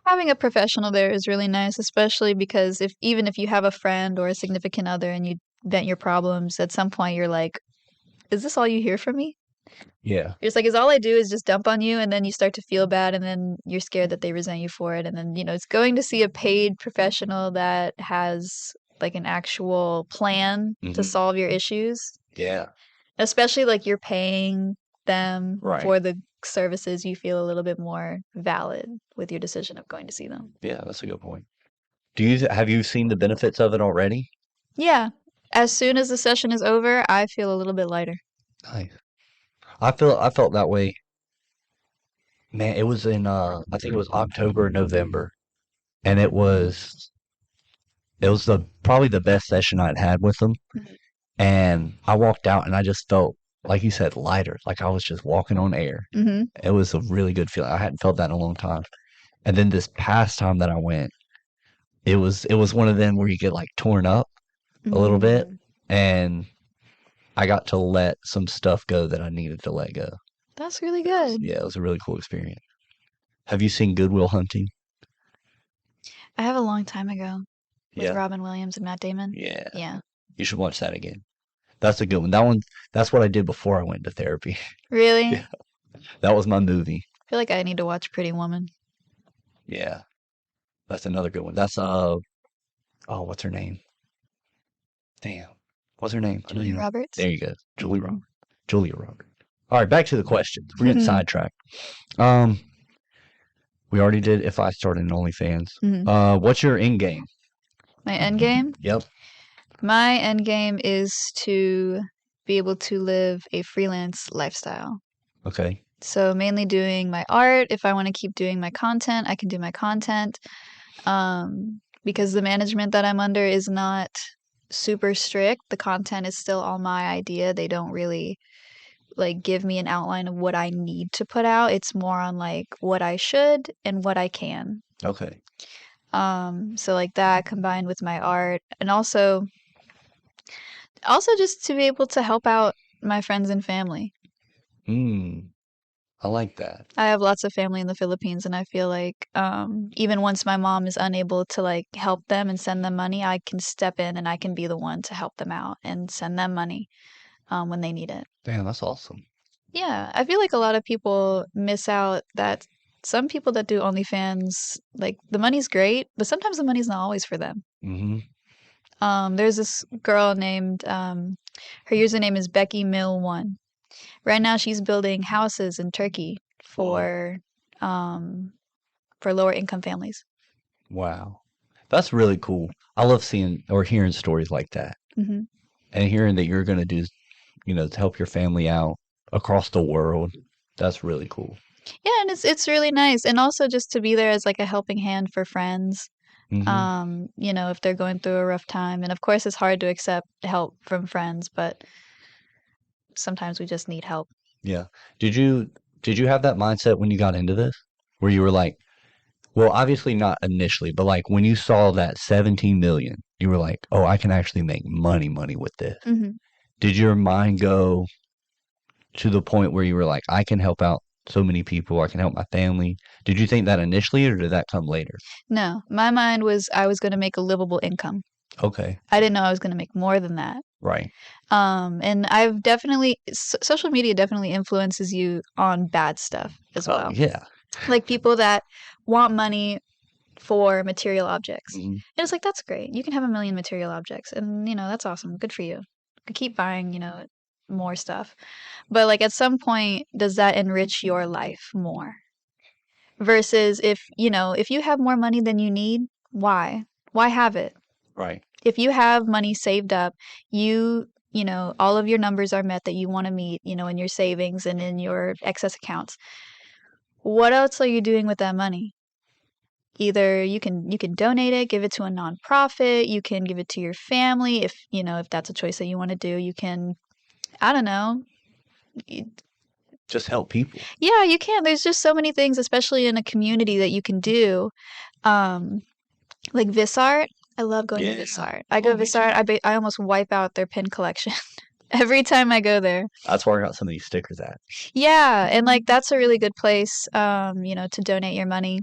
S2: Having a professional there is really nice, especially because even if you have a friend or a significant other and you vent your problems, at some point you're like, is this all you hear from me?
S3: Yeah.
S2: It's like, is all I do is just dump on you, and then you start to feel bad, and then you're scared that they resent you for it. And then, it's going to see a paid professional that has like an actual plan to
S3: Mhm.
S2: solve your issues.
S3: Yeah.
S2: Especially like you're paying them
S3: Right.
S2: for the services, you feel a little bit more valid with your decision of going to see them.
S3: Yeah, that's a good point. Have you seen the benefits of it already?
S2: Yeah. As soon as the session is over, I feel a little bit lighter.
S3: Nice. I felt that way. Man, it was in I think it was October or November, and it was probably the best session I'd had with them.
S2: Mhm.
S3: And I walked out and I just felt, like you said, lighter, like I was just walking on air.
S2: Mm-hmm.
S3: It was a really good feeling. I hadn't felt that in a long time. And then this past time that I went, it was one of them where you get like torn up a little bit, and I got to let some stuff go that I needed to let go.
S2: That's really good.
S3: Yeah, it was a really cool experience. Have you seen Good Will Hunting?
S2: I have a long time ago with
S3: Yeah.
S2: Robin Williams and Matt Damon.
S3: Yeah.
S2: Yeah.
S3: You should watch that again. That's a good one. That's what I did before I went to therapy.
S2: Really?
S3: Yeah. That was my movie.
S2: I feel like I need to watch Pretty Woman.
S3: Yeah. That's another good one. That's what's her name? Damn. What's her name?
S2: Julia Roberts.
S3: There you go. Julia
S2: Mhm.
S3: Roberts. Julia Roberts. All right, back to the questions. We're getting sidetracked. We already did if I started an OnlyFans.
S2: Mhm.
S3: What's your end game?
S2: My end game?
S3: Yep.
S2: My end game is to be able to live a freelance lifestyle.
S3: Okay.
S2: So mainly doing my art. If I want to keep doing my content, I can do my content. Because the management that I'm under is not super strict. The content is still all my idea. They don't really like give me an outline of what I need to put out. It's more on like what I should and what I can.
S3: Okay.
S2: So like that combined with my art, and also just to be able to help out my friends and family.
S3: I like that.
S2: I have lots of family in the Philippines, and I feel like even once my mom is unable to like help them and send them money, I can step in and I can be the one to help them out and send them money when they need it.
S3: Damn, that's awesome.
S2: Yeah, I feel like a lot of people miss out that some people that do OnlyFans, like the money's great, but sometimes the money's not always for them.
S3: Mm-hmm.
S2: There's this girl named her username is Becky Mill One. Right now, she's building houses in Turkey um, for lower income families.
S3: Wow. That's really cool. I love seeing or hearing stories like that
S2: Hmm.
S3: and hearing that you're going to do, to help your family out across the world. That's really cool.
S2: Yeah, and it's really nice, and also just to be there as like a helping hand for friends.
S3: Mm-hmm.
S2: If they're going through a rough time, and of course, it's hard to accept help from friends, but sometimes we just need help.
S3: Yeah. Did you have that mindset when you got into this? Where you were like, well, obviously not initially, but like when you saw that 17 million, you were like, oh, I can actually make money with this.
S2: Hmm.
S3: Did your mind go to the point where you were like, I can help out so many people, I can help my family? Did you think that initially or did that come later?
S2: No, my mind was I was going to make a livable income.
S3: Okay.
S2: I didn't know I was going to make more than that.
S3: Right.
S2: And I've definitely, social media definitely influences you on bad stuff as
S3: Oh,
S2: well.
S3: yeah.
S2: Like people that want money for material objects.
S3: Mhm.
S2: And it's like, that's great. You can have a million material objects, and, that's awesome. Good for you. Keep buying, more stuff. But like at some point, does that enrich your life more? Versus if you have more money than you need, why? Why have it?
S3: Right.
S2: If you have money saved up, all of your numbers are met that you want to meet, in your savings and in your excess accounts. What else are you doing with that money? Either you can donate it, give it to a nonprofit, you can give it to your family if that's a choice that you want to do. You can, I don't know.
S3: Just help people.
S2: Yeah, you can. There's just so many things, especially in a community, that you can do. Um, like Visart. I love going to
S3: Yeah.
S2: Visart. I go
S3: Oh,
S2: to
S3: me
S2: Visart.
S3: too.
S2: I almost wipe out their pin collection every time I go there.
S3: That's where I got some of these stickers at.
S2: Yeah, and like that's a really good place, to donate your money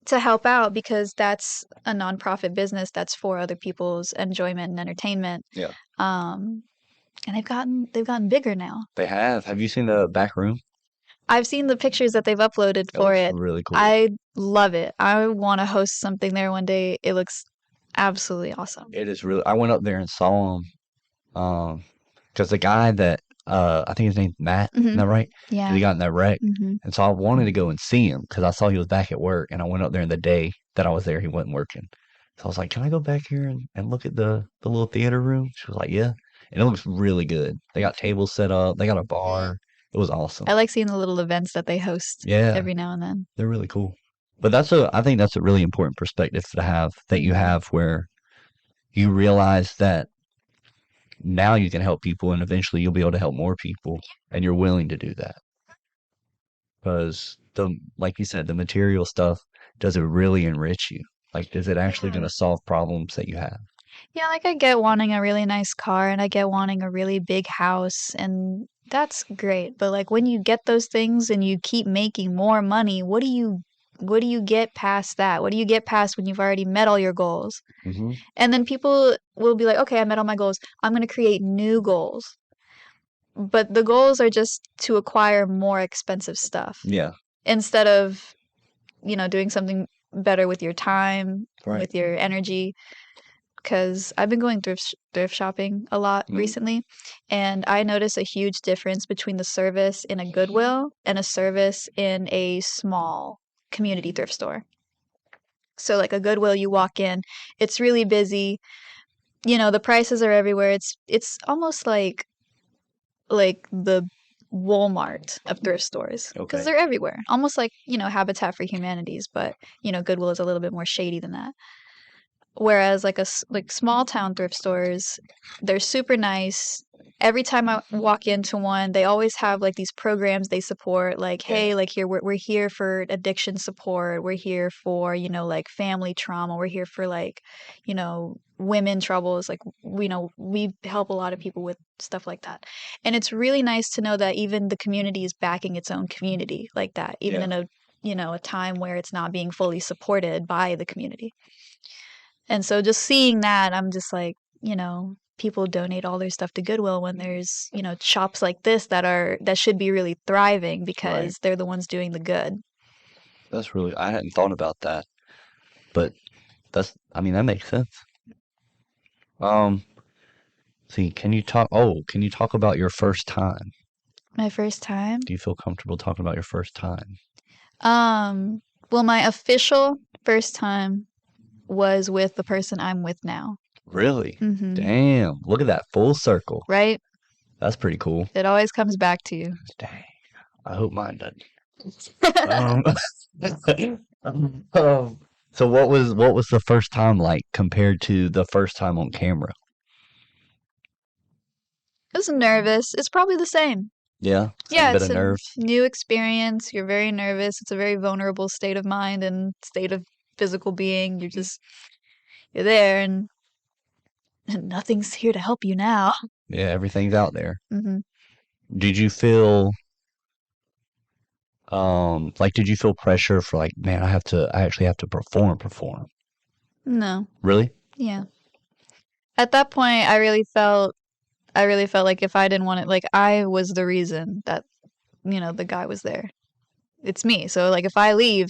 S2: to help out because that's a nonprofit business that's for other people's enjoyment and entertainment.
S3: Yeah.
S2: Um, and they've gotten bigger now.
S3: They have. Have you seen the back room?
S2: I've seen the pictures that they've uploaded
S3: It
S2: for
S3: looks
S2: it.
S3: really cool.
S2: I love it. I want to host something there one day. It looks absolutely awesome.
S3: It is really. I went up there and saw him. Because the guy that I think his name's Matt, isn't
S2: Hmm.
S3: that right?
S2: Yeah.
S3: He got in that wreck,
S2: Hmm.
S3: and so I wanted to go and see him because I saw he was back at work, and I went up there in the day that I was there. He wasn't working, so I was like, "Can I go back here and look at the little theater room?" She was like, "Yeah," and it looks really good. They got tables set up. They got a bar. It was awesome.
S2: I like seeing the little events that they host
S3: Yeah,
S2: every now and then.
S3: they're really cool. But I think that's a really important perspective to have that you have where you realize that now you can help people and eventually you'll be able to help more people and you're willing to do that because like you said the material stuff, does it really enrich you? Like, is it actually going
S2: Yeah.
S3: to solve problems that you have?
S2: Yeah, like I get wanting a really nice car and I get wanting a really big house, and that's great. But like when you get those things and you keep making more money, what do you get past that? What do you get past when you've already met all your goals?
S3: Hmm.
S2: And then people will be like, "Okay, I met all my goals. I'm going to create new goals." But the goals are just to acquire more expensive stuff
S3: Yeah.
S2: instead of, doing something better with your time,
S3: Right.
S2: with your energy. Because I've been going thrift shopping a lot
S3: Mhm.
S2: recently, and I notice a huge difference between the service in a Goodwill and a service in a small community thrift store. So, like a Goodwill, you walk in, it's really busy. The prices are everywhere. It's almost like the Walmart of thrift stores because
S3: Okay.
S2: they're everywhere. Almost like Habitat for Humanities, but Goodwill is a little bit more shady than that. Whereas like small town thrift stores, they're super nice. Every time I walk into one, they always have like these programs they support, like, hey, like here we're here for addiction support. We're here for, like family trauma. We're here for like, women troubles. Like, we help a lot of people with stuff like that. And it's really nice to know that even the community is backing its own community like that, even in a time where it's not being fully supported by the community. And so just seeing that, I'm just like, people donate all their stuff to Goodwill when there's, shops like this that should be really thriving because they're the ones doing the good.
S3: That's really, I hadn't thought about that, but that makes sense. See, can you talk about your first time?
S2: My first time?
S3: Do you feel comfortable talking about your first time?
S2: Well, my official first time was with the person I'm with now.
S3: Really?
S2: Mm-hmm.
S3: Damn. Look at that full circle.
S2: Right?
S3: That's pretty cool.
S2: It always comes back to you.
S3: Dang. I hope mine doesn't. So what was the first time like compared to the first time on camera?
S2: I was nervous. It's probably the same.
S3: Yeah?
S2: Yeah,
S3: bit
S2: it's
S3: of nerves.
S2: a new experience. You're very nervous. It's a very vulnerable state of mind and state of physical being. You're there and nothing's here to help you now.
S3: Yeah, everything's out there.
S2: Mm-hmm.
S3: Did you feel did you feel pressure for like, man, I actually have to perform?
S2: No.
S3: Really?
S2: Yeah. At that point, I really felt like if I didn't want it, like I was the reason that, the guy was there. It's me. So like if I leave,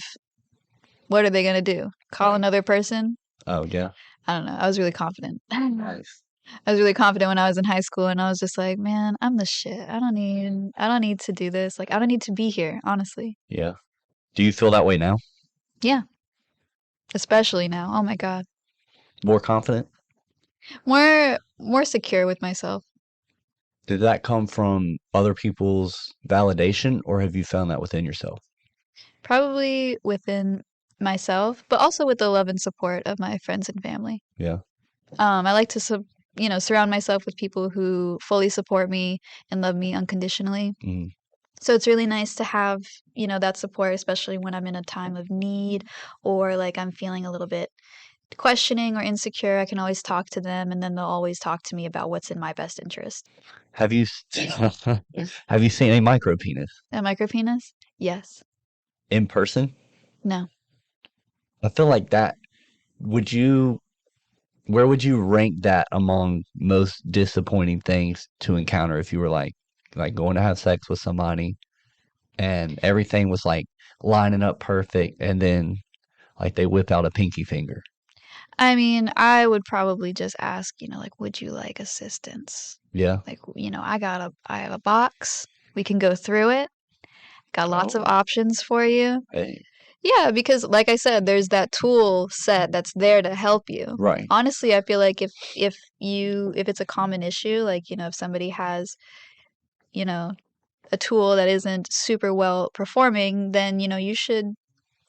S2: what are they going to do? Call another person?
S3: Oh, yeah.
S2: I don't know. I was really confident.
S3: Nice.
S2: I was really confident when I was in high school and I was just like, man, I'm the shit. I don't need to do this. Like I don't need to be here, honestly.
S3: Yeah. Do you feel that way now?
S2: Yeah. Especially now. Oh my God.
S3: More confident?
S2: More secure with myself.
S3: Did that come from other people's validation or have you found that within yourself?
S2: Probably within myself, but also with the love and support of my friends and family.
S3: Yeah.
S2: I like to surround myself with people who fully support me and love me unconditionally.
S3: Mm.
S2: So it's really nice to have, that support, especially when I'm in a time of need or like I'm feeling a little bit questioning or insecure. I can always talk to them and then they'll always talk to me about what's in my best interest.
S3: Have you seen a micro penis?
S2: A micro penis? Yes.
S3: In person?
S2: No.
S3: I feel like that, where would you rank that among most disappointing things to encounter if you were like going to have sex with somebody and everything was like lining up perfect and then like they whip out a pinky finger?
S2: I mean, I would probably just ask, like, would you like assistance?
S3: Yeah.
S2: Like, I have a box. We can go through it. Got lots of options for you.
S3: Hey.
S2: Yeah, because like I said, there's that tool set that's there to help you.
S3: Right.
S2: Honestly, I feel like if it's a common issue, like, if somebody has, a tool that isn't super well performing, then, you should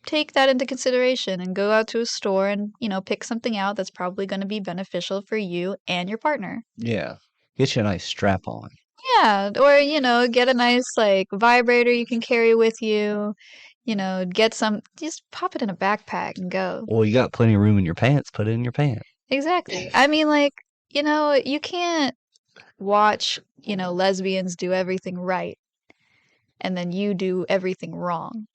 S2: take that into consideration and go out to a store and, pick something out that's probably going to be beneficial for you and your partner.
S3: Yeah. Get you a nice strap on.
S2: Yeah, or, get a nice like vibrator you can carry with you. Just pop it in a backpack and go.
S3: Well, you got plenty of room in your pants. Put it in your pants.
S2: Exactly. I mean, like, you can't watch, lesbians do everything right and then you do everything wrong.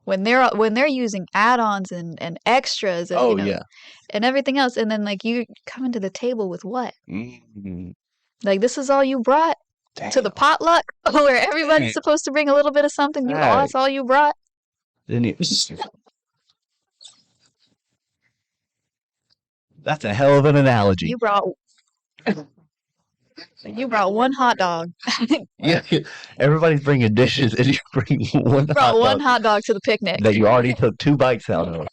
S2: When they're using add-ons and extras and,
S3: yeah.
S2: and everything else, and then like you coming to the table with what?
S3: Mm-hmm.
S2: Like this is all you brought to the potluck where everybody's supposed to bring a little bit of something. That's all you brought.
S3: Then That's a hell of an analogy.
S2: You brought one hot dog.
S3: Yeah, everybody's bringing dishes, and you bring one.
S2: You brought one hot dog to the picnic
S3: that you already took 2 bites out of.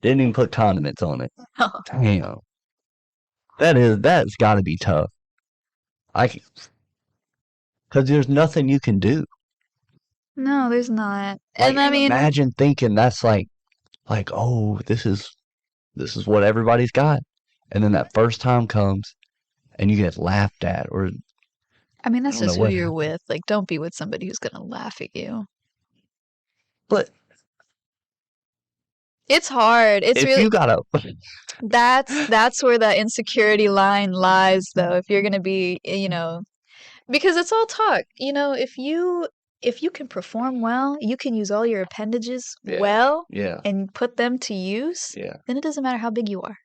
S3: Didn't even put condiments on it.
S2: Oh.
S3: Damn, that's got to be tough. Because there's nothing you can do.
S2: No, there's not.
S3: Like,
S2: And I mean,
S3: imagine thinking that's like, oh, this is what everybody's got. and then that first time comes and you get laughed at, or
S2: I mean, that's
S3: don't know
S2: just who
S3: what
S2: you're
S3: happened.
S2: with. Like, don't be with somebody who's gonna laugh at you.
S3: But
S2: It's hard. It's
S3: if
S2: really
S3: you gotta,
S2: that's where the insecurity line lies, though. If you're gonna be, because it's all talk. If you can perform well, you can use all your appendages
S3: Yeah.
S2: well
S3: yeah,
S2: and put them to use,
S3: yeah,
S2: then it doesn't matter how big you are.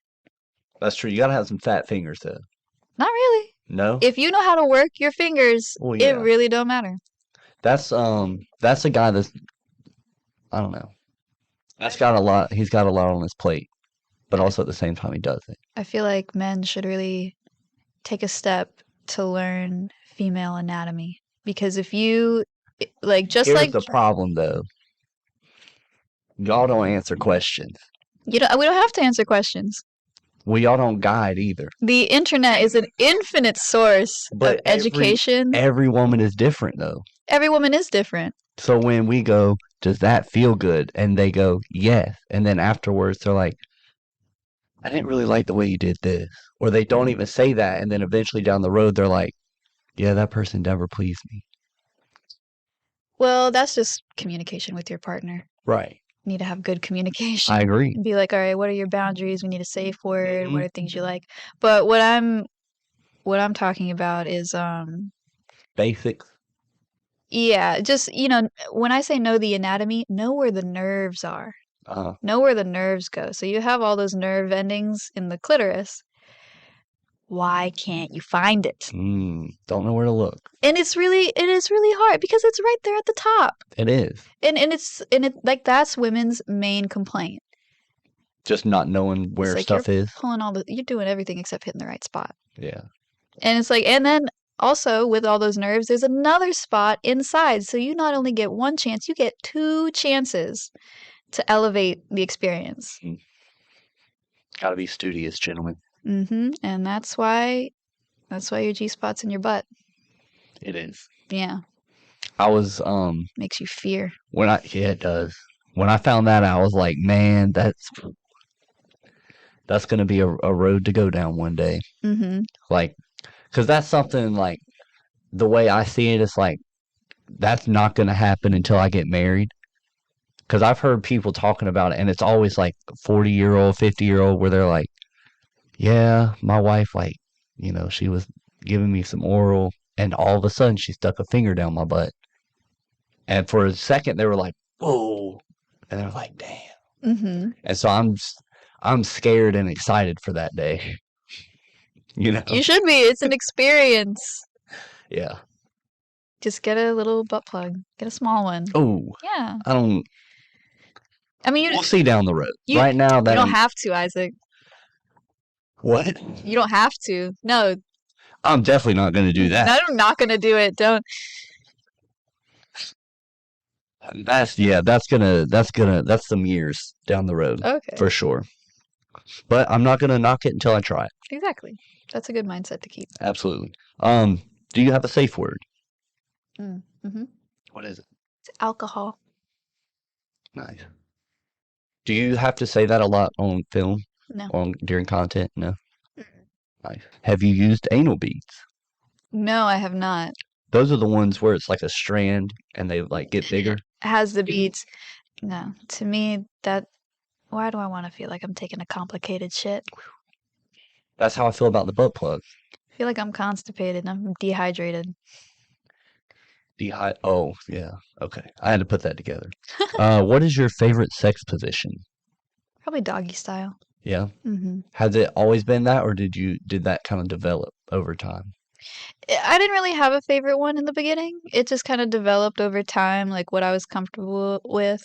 S3: that's true. You gotta have some fat fingers, though.
S2: Not really.
S3: No?
S2: If you know how to work your fingers,
S3: Well,
S2: it
S3: yeah.
S2: really don't matter.
S3: That's a guy that's, I don't know. That's got a lot. He's got a lot on his plate, but also at the same time he does it.
S2: I feel like men should really take a step to learn female anatomy because if you
S3: Here's the problem, though. Y'all don't answer questions.
S2: we don't have to answer questions.
S3: Well, y'all don't guide either.
S2: The internet is an infinite source
S3: But
S2: of education.
S3: Every woman is different, though.
S2: Every woman is different.
S3: So when we go, does that feel good? And they go, yes. And then afterwards, they're like, I didn't really like the way you did this. Or they don't even say that. And then eventually down the road, they're like, yeah, that person never pleased me.
S2: Well, that's just communication with your partner.
S3: Right.
S2: You need to have good communication.
S3: I agree.
S2: Be like, all right, what are your boundaries? We need a safe word. What are things you like? But what I'm talking about is
S3: Basics.
S2: yeah, just when I say know the anatomy, know where the nerves are. Know where the nerves go. So you have all those nerve endings in the clitoris. Why can't you find it?
S3: Don't know where to look.
S2: And it is really hard because it's right there at the top.
S3: It is.
S2: And it like that's women's main complaint.
S3: Just not knowing where stuff is.
S2: You're doing everything except hitting the right spot.
S3: Yeah.
S2: And it's like, and then also with all those nerves, there's another spot inside. So you not only get one chance, you get 2 chances to elevate the experience.
S3: Gotta be studious, gentlemen.
S2: And that's why your G-spot's in your butt.
S3: It is.
S2: Yeah.
S3: I was
S2: Makes you fear.
S3: yeah, it does. When I found that out, I was like, man, that's gonna be a road to go down one day. Like, because that's something like the way I see it, it's like that's not gonna happen until I get married. Because I've heard people talking about it, and it's always like 40-year-old, 50-year-old, where they're like, yeah, my wife, like, she was giving me some oral, and all of a sudden she stuck a finger down my butt. And for a second, they were like, whoa. And they're like, damn. And so I'm scared and excited for that day.
S2: You should be. It's an experience.
S3: Yeah.
S2: Just get a little butt plug. Get a small one.
S3: Oh.
S2: Yeah.
S3: I mean, we'll see down the road. Right now,
S2: you don't have to, Isaac.
S3: What?
S2: You don't have to. No.
S3: I'm definitely not going to do that.
S2: No, I'm not going to do it. Don't.
S3: That's some years down the road.
S2: Okay.
S3: For sure. But I'm not going to knock it until I try it.
S2: Exactly. That's a good mindset to keep.
S3: Absolutely. Do you have a safe word? What is it?
S2: It's alcohol.
S3: Nice. Do you have to say that a lot on film?
S2: No.
S3: During content? No. Nice. Have you used anal beads?
S2: No, I have not.
S3: Those are the ones where it's like a strand and they like get bigger.
S2: Has the beads. No. To me, why do I want to feel like I'm taking a complicated shit?
S3: That's how I feel about the butt plug.
S2: I feel like I'm constipated and I'm dehydrated.
S3: Oh, yeah. Okay. I had to put that together. What is your favorite sex position?
S2: Probably doggy style.
S3: Yeah? Has it always been that, or did that kind of develop over time?
S2: I didn't really have a favorite one in the beginning. It just kind of developed over time, like what I was comfortable with.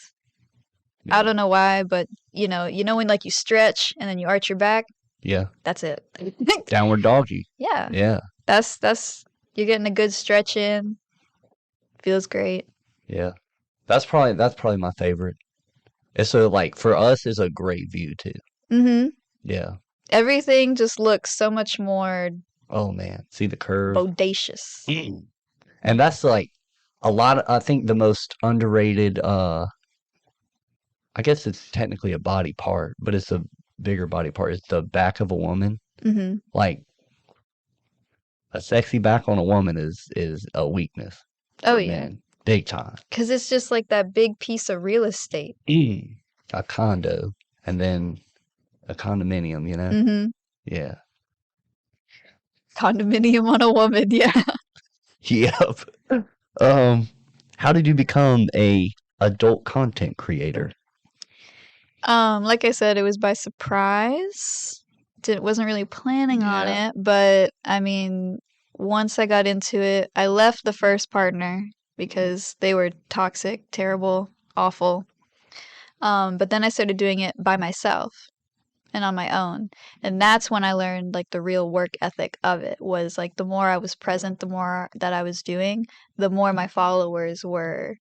S2: Yeah. I don't know why, but you know when like you stretch and then you arch your back?
S3: Yeah.
S2: That's it.
S3: Downward doggy.
S2: Yeah.
S3: Yeah.
S2: That's you're getting a good stretch in. Feels great.
S3: Yeah. That's probably my favorite. It's for us it's a great view too. Yeah. Everything
S2: just looks so much more
S3: oh man. See the curve.
S2: Bodacious.
S3: And that's like a lot of, I think the most underrated I guess it's technically a body part, but it's a bigger body part. It's the back of a woman.
S2: Mm-hmm.
S3: Like a sexy back on a woman is a weakness
S2: Oh,
S3: for
S2: yeah.
S3: men, big time.
S2: Because it's just like that big piece of real estate.
S3: A condo and then a condominium, you know?
S2: Mm-hmm.
S3: Yeah.
S2: Condominium on a woman, yeah.
S3: Yep. Um, how did you become a adult content creator?
S2: Like I said, it was by surprise. Wasn't really planning on
S3: Yeah.
S2: it, but I mean, once I got into it, I left the first partner because they were toxic, terrible, awful. But then I started doing it by myself and on my own. And that's when I learned like the real work ethic of it was like the more I was present, the more that I was doing, the more my followers were,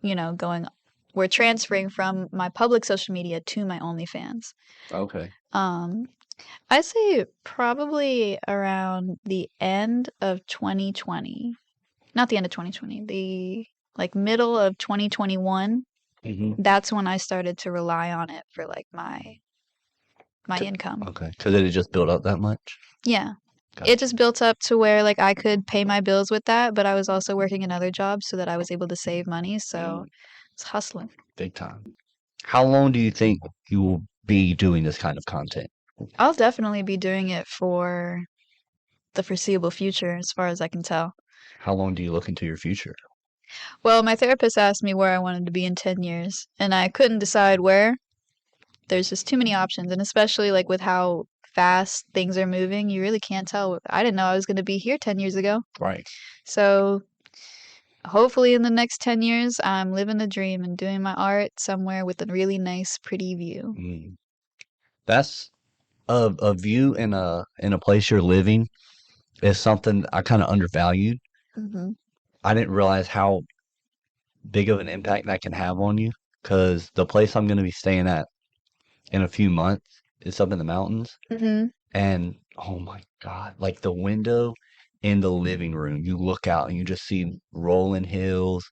S2: going were transferring from my public social media to my OnlyFans.
S3: Okay.
S2: Um, I'd say probably around the end of 2020. Not the end of 2020, the like middle of 2021.
S3: Mm-hmm.
S2: That's when I started to rely on it for like my income.
S3: Okay. Because it had just built up that much?
S2: Yeah. It
S3: Gotcha.
S2: just built up to where like I could pay my bills with that, but I was also working another job so that I was able to save money. So it's hustling.
S3: Big time. How long do you think you will be doing this kind of content?
S2: I'll definitely be doing it for the foreseeable future, as far as I can tell.
S3: How long do you look into your future?
S2: Well, my therapist asked me where I wanted to be in 10 years, and I couldn't decide where. There's just too many options, and especially like with how fast things are moving, you really can't tell. I didn't know I was going to be here 10 years ago.
S3: Right.
S2: So hopefully in the next 10 years, I'm living the dream and doing my art somewhere with a really nice, pretty view.
S3: Mm. That's a view in a place you're living is something I kind of undervalued.
S2: Hmm.
S3: I didn't realize how big of an impact that can have on you because the place I'm going to be staying at in a few months is up in the mountains.
S2: Hmm.
S3: And oh my God, like the window in the living room, you look out and you just see rolling hills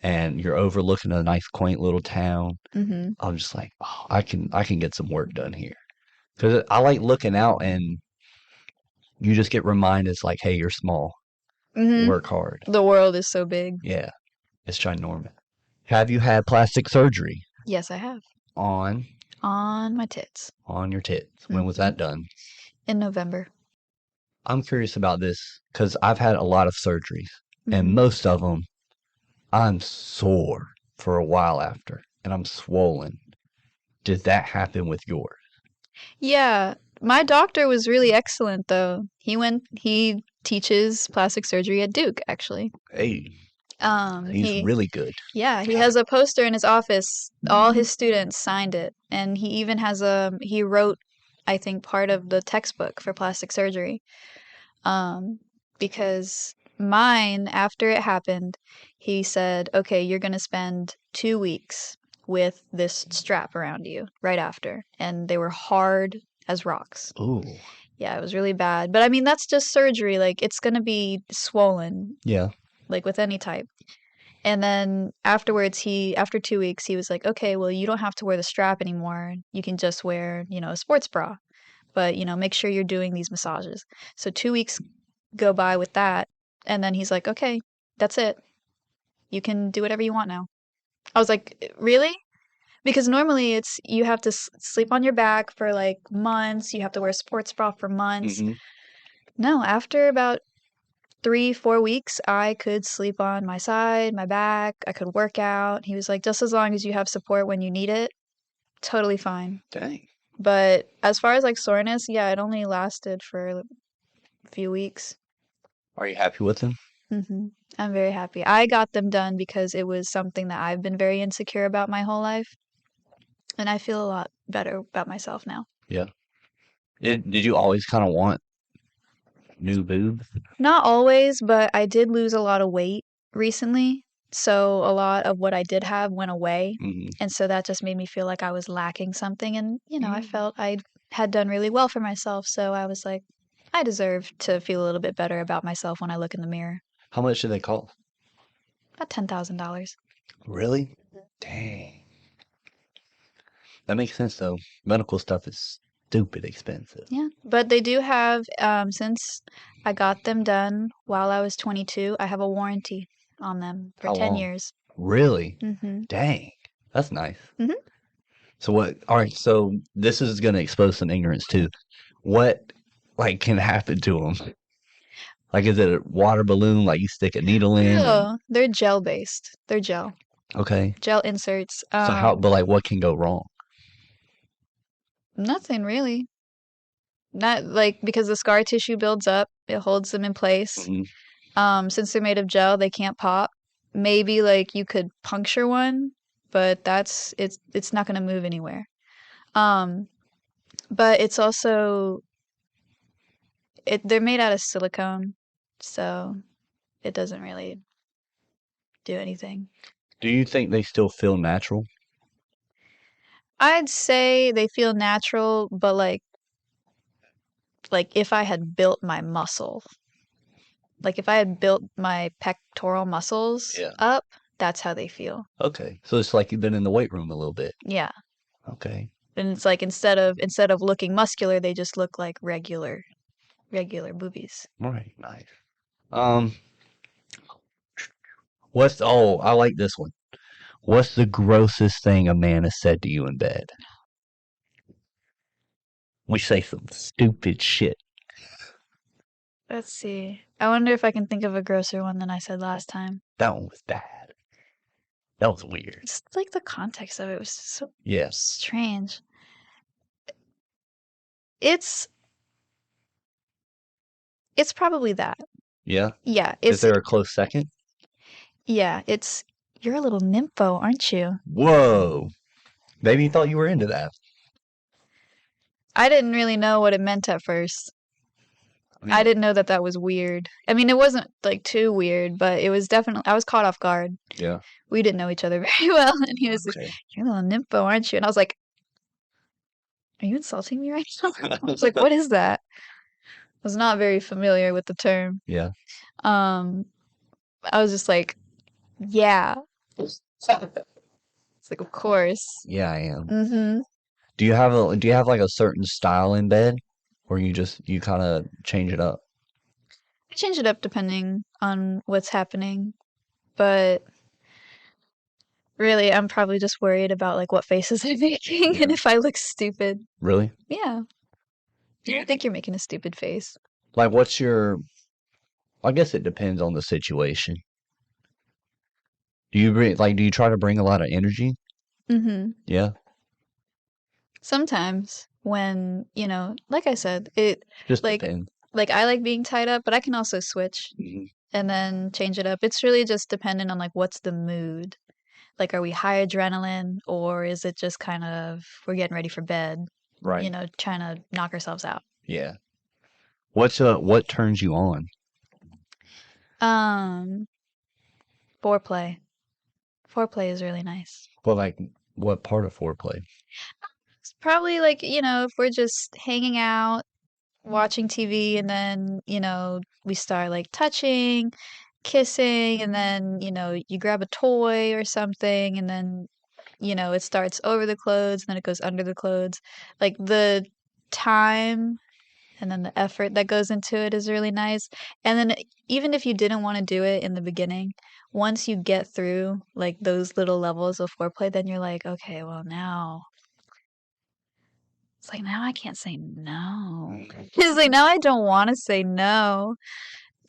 S3: and you're overlooking a nice quaint little town.
S2: Hmm.
S3: I'm just like, oh, I can get some work done here. Because I like looking out and you just get reminded it's like, hey, you're small.
S2: Hmm.
S3: Work hard.
S2: The world is so big.
S3: Yeah, it's ginormous. Have you had plastic surgery
S2: Yes, I have.
S3: on
S2: On my tits.
S3: on your tits? When was
S2: Hmm.
S3: that done?
S2: In November.
S3: I'm curious about this because I've had a lot of surgeries, and
S2: Hmm.
S3: most of them I'm sore for a while after, and I'm swollen. Did that happen with yours?
S2: Yeah, my doctor was really excellent though. He teaches plastic surgery at Duke, actually.
S3: Hey, he's
S2: He
S3: really good.
S2: Yeah, he has a poster in his office. All his students signed it, and he even has he wrote, I think, part of the textbook for plastic surgery. Um, because mine, after it happened, he said, "Okay, you're gonna spend 2 weeks with this strap around you right after," and they were hard as rocks.
S3: Ooh,
S2: Yeah, it was really bad. But I mean, that's just surgery. Like, it's gonna be swollen,
S3: yeah.
S2: like with any type. And then afterwards, after 2 weeks, he was like, okay, well, you don't have to wear the strap anymore. You can just wear, a sports bra. But, make sure you're doing these massages. So 2 weeks go by with that. And then he's like, okay, that's it. You can do whatever you want now. I was like, really? Because normally it's you have to sleep on your back for like months. You have to wear a sports bra for months.
S3: Hmm.
S2: No, after about 3, 4 weeks, I could sleep on my side, my back. I could work out. He was like, just as long as you have support when you need it, totally fine.
S3: Dang.
S2: But as far as like soreness, yeah, it only lasted for a few weeks.
S3: Are you happy with him?
S2: I'm very happy. I got them done because it was something that I've been very insecure about my whole life. And I feel a lot better about myself now.
S3: Yeah. Did you always kind of want new boobs?
S2: Not always, but I did lose a lot of weight recently. So a lot of what I did have went away.
S3: Hmm.
S2: And so that just made me feel like I was lacking something. And, I felt I had done really well for myself. So I was like, I deserve to feel a little bit better about myself when I look in the mirror.
S3: How much did they cost?
S2: About $10,000.
S3: Really? Dang. That makes sense though. Medical stuff is stupid expensive.
S2: Yeah, but they do have, since I got them done while I was 22, I have a warranty on them for
S3: How
S2: 10
S3: long?
S2: years.
S3: Really?
S2: Mm-hmm.
S3: Dang. That's nice.
S2: Mhm.
S3: So what? All right. So this is going to expose some ignorance too. What like can happen to them? Like, is it a water balloon? Like you stick a needle in? Or,
S2: Oh, they're gel based. They're gel.
S3: okay.
S2: Gel inserts.
S3: So how? But like, what can go wrong?
S2: Nothing really. Not like because the scar tissue builds up, it holds them in place.
S3: Mhm.
S2: Since they're made of gel, they can't pop. Maybe like you could puncture one, but it's not going to move anywhere. Um, but it's also they're made out of silicone, so it doesn't really do anything.
S3: Do you think they still feel natural?
S2: I'd say they feel natural, but like if I had built my muscle, like if I had built my pectoral muscles
S3: Yeah.
S2: up, that's how they feel.
S3: Okay. So it's like you've been in the weight room a little bit.
S2: Yeah.
S3: Okay.
S2: And it's like instead of looking muscular, they just look like regular boobies.
S3: All right. Nice. Um. I like this one. What's the grossest thing a man has said to you in bed? We say some stupid shit.
S2: Let's see. I wonder if I can think of a grosser one than I said last time.
S3: That one was bad. That was weird.
S2: Just like the context of it was so
S3: Yeah.
S2: strange. It's probably that.
S3: Yeah.
S2: Yeah,
S3: Is there a close second?
S2: it's you're a little nympho, aren't you?
S3: Whoa. Maybe you thought you were into that.
S2: I didn't really know what it meant at first. I didn't know that that was weird. I mean, it wasn't like too weird, but it was definitely I was caught off guard.
S3: Yeah.
S2: We didn't know each other very well, and he was like,
S3: Okay.
S2: "You're a little nympho, aren't you?" And I was like, "Are you insulting me right now?" I was like, "What is that?" I was not very familiar with the term.
S3: Yeah.
S2: I was just like, "Yeah." It's like, "Of course."
S3: Yeah, I am.
S2: Mm-hmm.
S3: Do you have like a certain style in bed, or you kind of change it up?
S2: I change it up depending on what's happening, but really, I'm probably just worried about like what faces I'm making and
S3: Yeah.
S2: if I look stupid.
S3: Really?
S2: Yeah. Do you think you're making a stupid face?
S3: Like, I guess it depends on the situation. Do you try to bring a lot of energy?
S2: Mm-hmm.
S3: Yeah.
S2: Sometimes when, like I said, it
S3: Just
S2: like
S3: depends.
S2: like I like being tied up, but I can also switch
S3: Mhm.
S2: and then change it up. It's really just dependent on like what's the mood. Like, are we high adrenaline or is it just kind of we're getting ready for bed,
S3: Right.
S2: trying to knock ourselves out?
S3: Yeah. What turns you on?
S2: Um, Foreplay. Foreplay is really nice.
S3: Well, like what part of foreplay?
S2: It's probably like, if we're just hanging out, watching TV, and then, we start like touching, kissing, and then, you grab a toy or something, and then, it starts over the clothes, and then it goes under the clothes. Like the time and then the effort that goes into it is really nice. And then even if you didn't want to do it in the beginning, once you get through like those little levels of foreplay, then you're like, okay, well now it's like now I can't say no. It's like now I don't want to say no.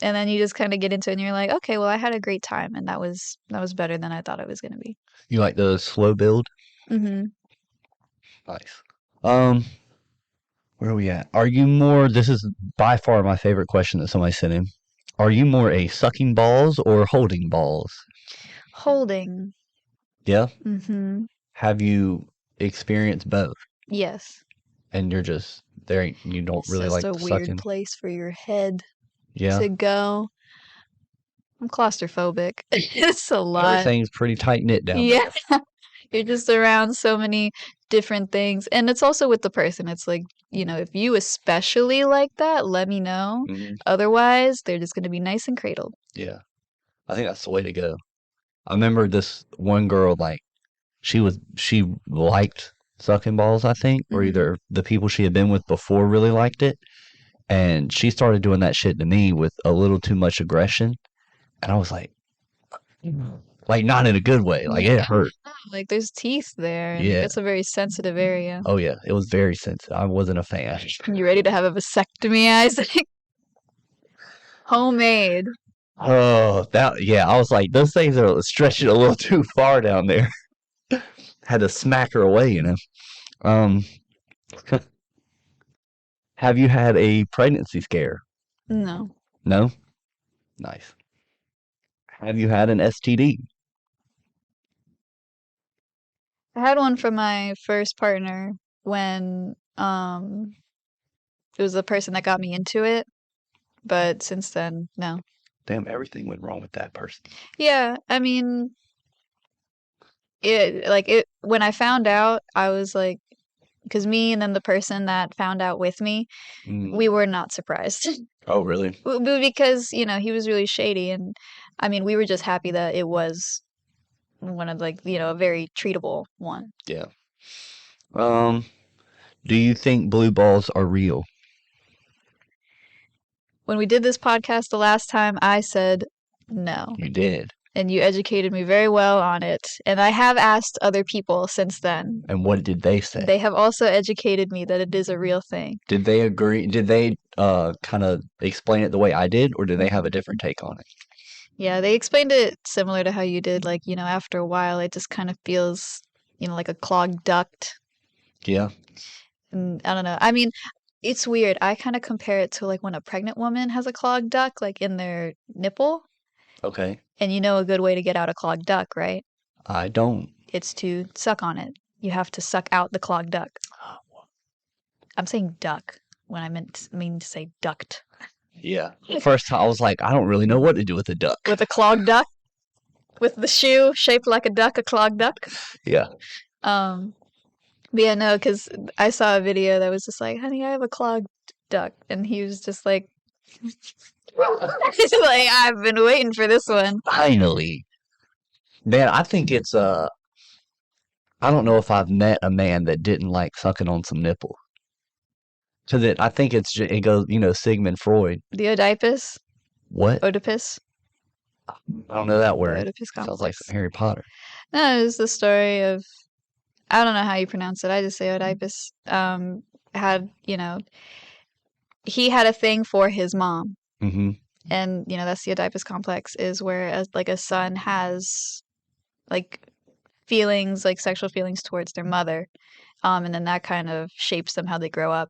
S2: And then you just kind of get into it and you're like, okay, well I had a great time and that was better than I thought it was gonna be.
S3: You like the slow build?
S2: Mm-hmm.
S3: Nice. Where are we at? This is by far my favorite question that somebody sent in. Are you more a sucking balls or holding balls?
S2: Holding.
S3: Yeah?
S2: Mm-hmm.
S3: Have you experienced both?
S2: Yes.
S3: And you don't
S2: It's
S3: really
S2: just
S3: like
S2: a
S3: the
S2: weird
S3: sucking?
S2: place for your head
S3: Yeah.
S2: to go. I'm claustrophobic. It's a lot.
S3: Everything's pretty tight knit down there.
S2: Yeah. You're just around so many different things. And it's also with the person. It's like, if you especially like that, let me know.
S3: Mhm.
S2: Otherwise, they're just going to be nice and cradled.
S3: Yeah. I think that's the way to go. I remember this one girl, like, she liked sucking balls, I think, or either the people she had been with before really liked it. And she started doing that shit to me with a little too much aggression. And I was like not in a good way. Like, it hurt.
S2: Like, there's teeth there, and
S3: Yeah.
S2: it's a very sensitive area.
S3: Oh, yeah. It was very sensitive. I wasn't a fan.
S2: You ready to have a vasectomy, Isaac? Homemade.
S3: Oh, yeah. I was like, those things are stretching a little too far down there. Had to smack her away, you know. Have you had a pregnancy scare?
S2: No.
S3: No? Nice. Have you had an STD?
S2: I had one from my first partner when it was the person that got me into it, but since then, no.
S3: Damn, everything went wrong with that person.
S2: Yeah, I mean, when I found out, I was like, because me and then the person that found out with me, we were not surprised.
S3: Oh, really?
S2: Because, he was really shady, and I mean, we were just happy that it was one of, like, a very treatable one.
S3: Yeah. Do you think blue balls are real?
S2: When we did this podcast the last time, I said no.
S3: You did.
S2: And you educated me very well on it. And I have asked other people since then.
S3: And what did they say?
S2: They have also educated me that it is a real thing.
S3: Did they agree? Did they kind of explain it the way I did, or did they have a different take on it?
S2: Yeah, they explained it similar to how you did. Like, after a while, it just kind of feels, like a clogged duct.
S3: Yeah.
S2: And I don't know. I mean, it's weird. I kind of compare it to like when a pregnant woman has a clogged duct, like in their nipple.
S3: Okay.
S2: And you know a good way to get out a clogged duct, right?
S3: I don't.
S2: It's to suck on it. You have to suck out the clogged duct. I'm saying duck when I mean to say duct.
S3: Yeah. First time I was like, I don't really know what to do with a duck.
S2: With a clogged duck? With the shoe shaped like a duck, a clogged duck?
S3: Yeah.
S2: But yeah, no, because I saw a video that was just like, honey, I have a clogged duck. And he was just like, like, I've been waiting for this one.
S3: Finally. Man, I think it's I don't know if I've met a man that didn't like sucking on some nipple. Because I think it goes, Sigmund Freud.
S2: The Oedipus?
S3: What?
S2: Oedipus?
S3: I don't know that word.
S2: Oedipus complex.
S3: Sounds like Harry Potter.
S2: No, it was the story of, I don't know how you pronounce it. I just say Oedipus. Had, he had a thing for his mom.
S3: Mm-hmm.
S2: And, that's the Oedipus complex, is where like a son has like feelings, like sexual feelings towards their mother. And then that kind of shapes them how they grow up.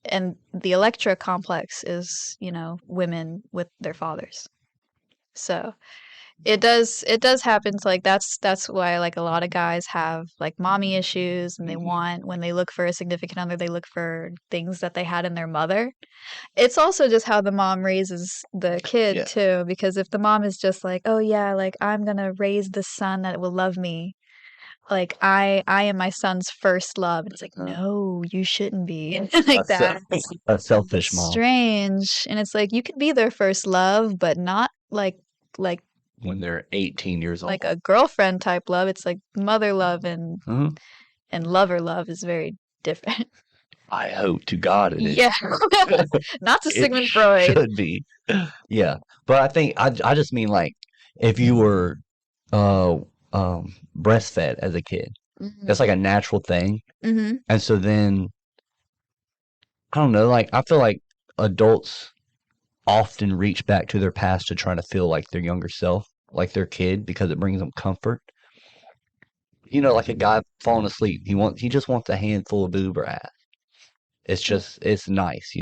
S2: And the Electra complex is, women with their fathers. So it does happen to, like, that's why, like, a lot of guys have like mommy issues, and they want, when they look for a significant other, they look for things that they had in their mother. It's also just how the mom raises the kid too, because if the mom is just like, oh yeah, like, I'm gonna raise the son that will love me, like, I am my son's first love. And it's like, no, you shouldn't be. Like that.
S3: A selfish mom.
S2: Strange. And it's like, you can be their first love, but not like
S3: when they're 18 years old.
S2: Like a girlfriend type love. It's like mother love and lover love is very different.
S3: I hope to God it is.
S2: Yeah. Not to Sigmund Freud.
S3: It should be. Yeah. But I think I just mean, like, if you were breastfed as a kid, that's like a natural thing. And so then, I don't know, like, I feel like adults often reach back to their past to try to feel like their younger self, like their kid, because it brings them comfort. Like a guy falling asleep, he just wants a handful of boob or ass. It's nice,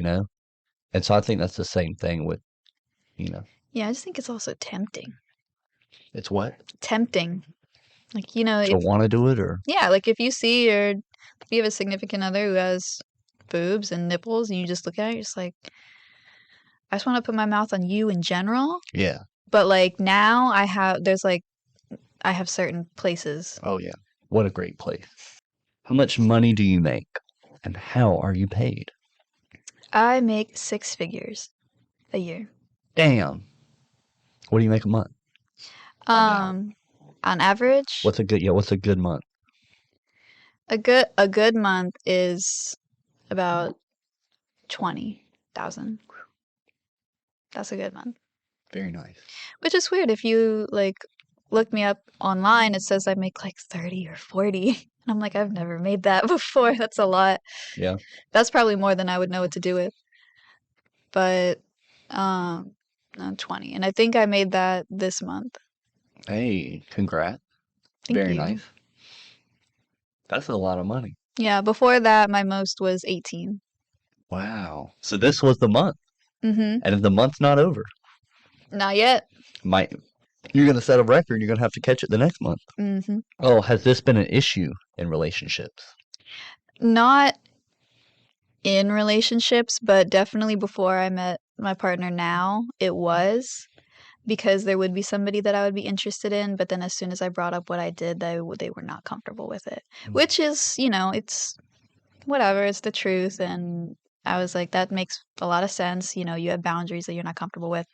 S3: And so I think that's the same thing with,
S2: Yeah, I just think it's also tempting.
S3: It's what?
S2: Tempting. Like,
S3: to want to do it, or?
S2: Yeah, like if you have a significant other who has boobs and nipples, and you just look at it, you're just like, I just want to put my mouth on you in general.
S3: Yeah.
S2: But like now I have certain places.
S3: Oh yeah. What a great place. How much money do you make, and how are you paid?
S2: I make 6 figures a year.
S3: Damn. What do you make a month?
S2: On average?
S3: What's a good month?
S2: A good month is about 20,000. That's a good month.
S3: Very nice.
S2: Which is weird. If you like look me up online, it says I make like 30 or 40. And I'm like, I've never made that before. That's a lot.
S3: Yeah.
S2: That's probably more than I would know what to do with. But no, 20. And I think I made that this month.
S3: Hey, congrats.
S2: Thank
S3: Very
S2: you.
S3: nice. That's a lot of money.
S2: Yeah, before that my most was 18.
S3: Wow. So this was the month.
S2: Mm-hmm.
S3: And if the month's not over,
S2: Not yet.
S3: you're going to set a record. You're going to have to catch it the next month.
S2: Mm-hmm.
S3: Oh, has this been an issue in relationships?
S2: Not in relationships, but definitely before I met my partner now, it was because there would be somebody that I would be interested in, but then as soon as I brought up what I did, they were not comfortable with it, which is, it's whatever, it's the truth. And I was like, that makes a lot of sense. You have boundaries that you're not comfortable with.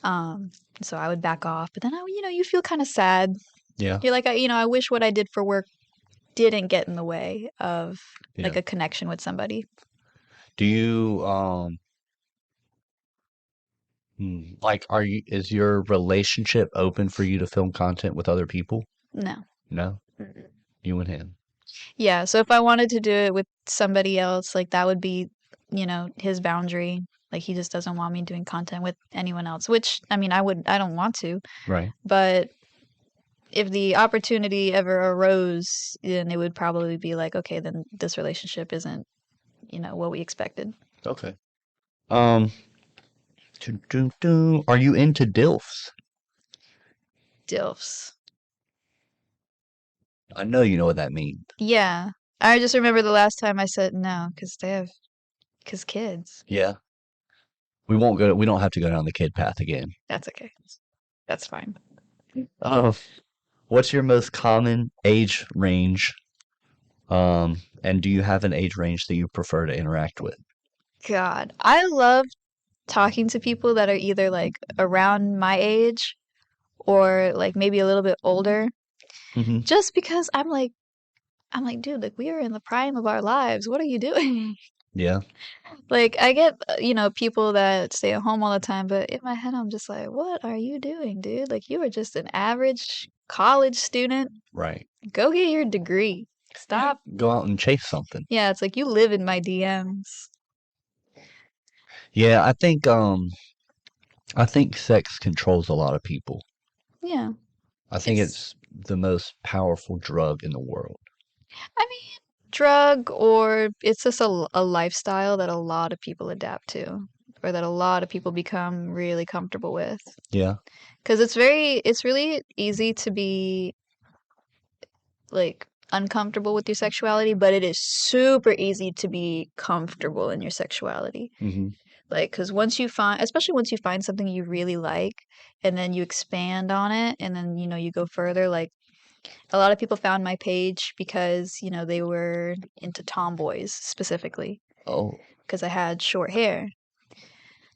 S2: So I would back off, but then you feel kind of sad.
S3: Yeah.
S2: You're like, I wish what I did for work didn't get in the way of like
S3: Yeah.
S2: a connection with somebody.
S3: Do you is your relationship open for you to film content with other people?
S2: No.
S3: No?
S2: Mm-mm.
S3: You and him.
S2: Yeah, so if I wanted to do it with somebody else, like that would be, his boundary. Like he just doesn't want me doing content with anyone else, which I mean, I don't want to,
S3: Right.
S2: but if the opportunity ever arose, then it would probably be like, okay, then this relationship isn't, what we expected.
S3: Okay. Are you into DILFs?
S2: DILFs.
S3: I know you know what that means.
S2: Yeah. I just remember the last time I said no, because kids.
S3: Yeah. We don't have to go down the kid path again.
S2: That's okay. That's fine.
S3: What's your most common age range? And do you have an age range that you prefer to interact with?
S2: God, I love talking to people that are either like around my age or like maybe a little bit older,
S3: Mm-hmm.
S2: just because I'm like, dude, like we are in the prime of our lives. What are you doing?
S3: Yeah.
S2: Like I get, people that stay at home all the time, but in my head I'm just like, what are you doing, dude? Like you are just an average college student.
S3: Right.
S2: Go get your degree. Stop.
S3: Go out and chase something.
S2: Yeah, it's like you live in my DMs.
S3: Yeah, I think sex controls a lot of people.
S2: Yeah.
S3: I think it's the most powerful drug in the world.
S2: I mean, drug, or it's just a lifestyle that a lot of people adapt to, or that a lot of people become really comfortable with.
S3: Yeah.
S2: Because it's really easy to be like uncomfortable with your sexuality, but it is super easy to be comfortable in your sexuality.
S3: Mm-hmm.
S2: Like, because especially once you find something you really like, and then you expand on it, and then, you go further. Like, a lot of people found my page because, they were into tomboys specifically,
S3: Oh.
S2: because I had short hair.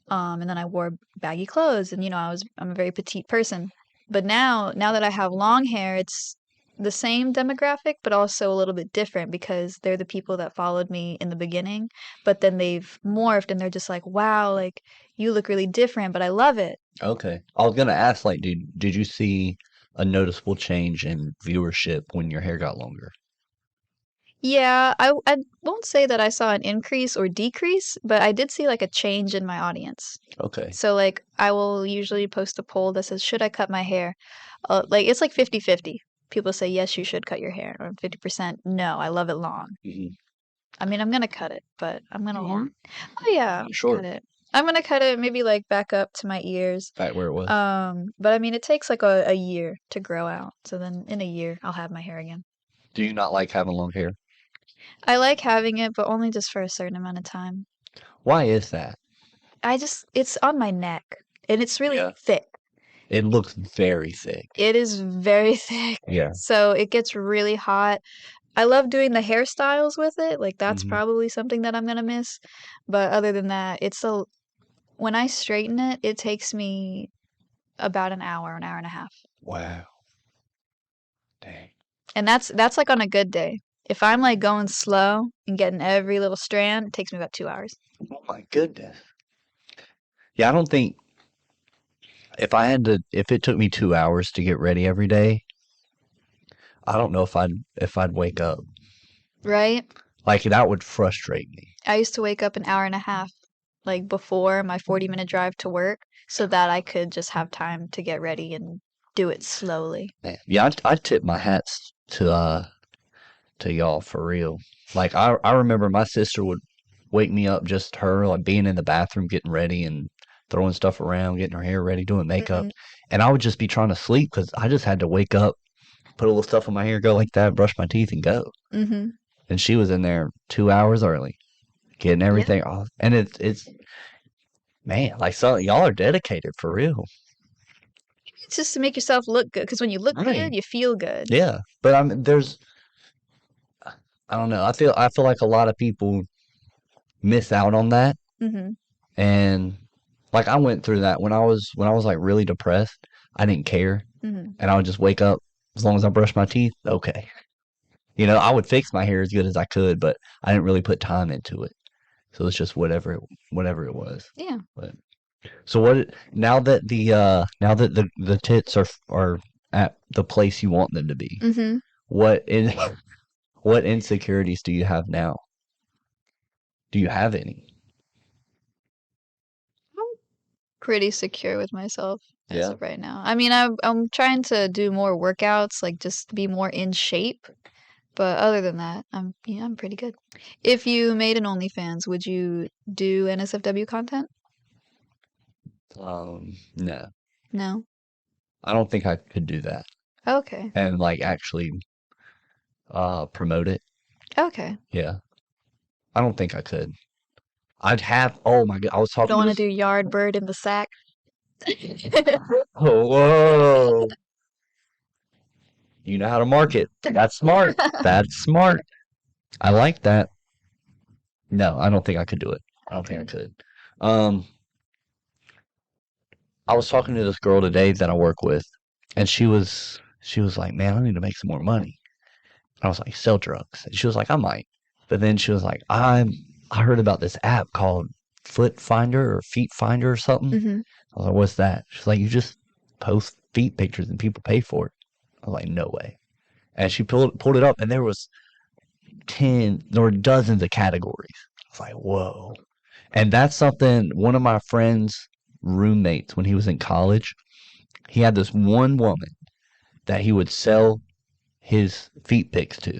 S2: And then I wore baggy clothes, and, I'm a very petite person. But now that I have long hair, it's the same demographic, but also a little bit different because they're the people that followed me in the beginning, but then they've morphed and they're just like, wow, like you look really different, but I love it.
S3: Okay. I was gonna ask, like, did you see a noticeable change in viewership when your hair got longer?
S2: Yeah, I won't say that I saw an increase or decrease, but I did see like a change in my audience.
S3: Okay.
S2: So like I will usually post a poll that says, should I cut my hair? Like it's like 50-50. People say, yes, you should cut your hair, or 50%, no, I love it long.
S3: Mm-hmm.
S2: I mean, I'm gonna cut it, but I'm gonna
S3: You are?
S2: oh yeah,
S3: Sure.
S2: cut it. I'm gonna cut it maybe like back up to my ears.
S3: Back where it was.
S2: But I mean, it takes like a year to grow out. So then in a year, I'll have my hair again.
S3: Do you not like having long hair?
S2: I like having it, but only just for a certain amount of time.
S3: Why is that?
S2: It's on my neck, and it's really
S3: Yeah.
S2: thick.
S3: It looks very thick.
S2: It is very thick.
S3: Yeah.
S2: So it gets really hot. I love doing the hairstyles with it. Like that's
S3: Mhm.
S2: probably something that I'm gonna miss. But other than that, when I straighten it, it takes me about an hour and a half.
S3: Wow. Dang.
S2: And that's like on a good day. If I'm like going slow and getting every little strand, it takes me about 2 hours.
S3: Oh my goodness. Yeah, I don't think if it took me 2 hours to get ready every day, I don't know if I'd wake up.
S2: Right?
S3: Like that would frustrate me.
S2: I used to wake up an hour and a half, like before my 40-minute drive to work, so that I could just have time to get ready and do it slowly.
S3: Man, yeah, I tip my hats to y'all for real. Like I remember my sister would wake me up, just her like being in the bathroom getting ready and throwing stuff around, getting her hair ready, doing makeup, and I would just be trying to sleep because I just had to wake up, put a little stuff in my hair, go like that, brush my teeth, and go.
S2: Mm-hmm.
S3: And she was in there 2 hours early, getting everything off, and it's man, like y'all are dedicated for real.
S2: It's just to make yourself look good, because when you look
S3: Right.
S2: good, you feel good.
S3: Yeah, but I mean, I don't know. I feel like a lot of people miss out on that,
S2: Mm-hmm.
S3: and like I went through that when I was like really depressed. I didn't care,
S2: Mm-hmm.
S3: and I would just wake up as long as I brushed my teeth. Okay, I would fix my hair as good as I could, but I didn't really put time into it. So it's just whatever it was.
S2: Yeah.
S3: But so now that the tits are at the place you want them to be,
S2: Mm-hmm.
S3: what insecurities do you have now? Do you have any?
S2: Pretty secure with myself as
S3: Yeah.
S2: of right now. I mean, I'm trying to do more workouts, like just be more in shape. But other than that, I'm pretty good. If you made an OnlyFans, would you do NSFW content?
S3: No.
S2: No.
S3: I don't think I could do that
S2: Okay.
S3: and like actually promote it.
S2: Okay.
S3: Yeah. I don't think I could. Oh my God, I was
S2: You
S3: talking
S2: don't
S3: to
S2: want to
S3: this.
S2: do yard bird in the sack?
S3: Oh, whoa. You know how to market. That's smart. That's smart. I like that. No, I don't think I could do it. I don't think I could. Um, I was talking to this girl today that I work with, and she was like, "Man, I need to make some more money." I was like, "Sell drugs." And she was like, "I might." But then she was like, I heard about this app called Foot Finder or Feet Finder or something."
S2: Mm-hmm.
S3: I was like, "What's that?" She's like, "You just post feet pictures and people pay for it." I was like, "No way." And she pulled it up, and there was dozens of categories. I was like, "Whoa!" And that's something one of my friend's roommates when he was in college, he had this one woman that he would sell his feet pics to.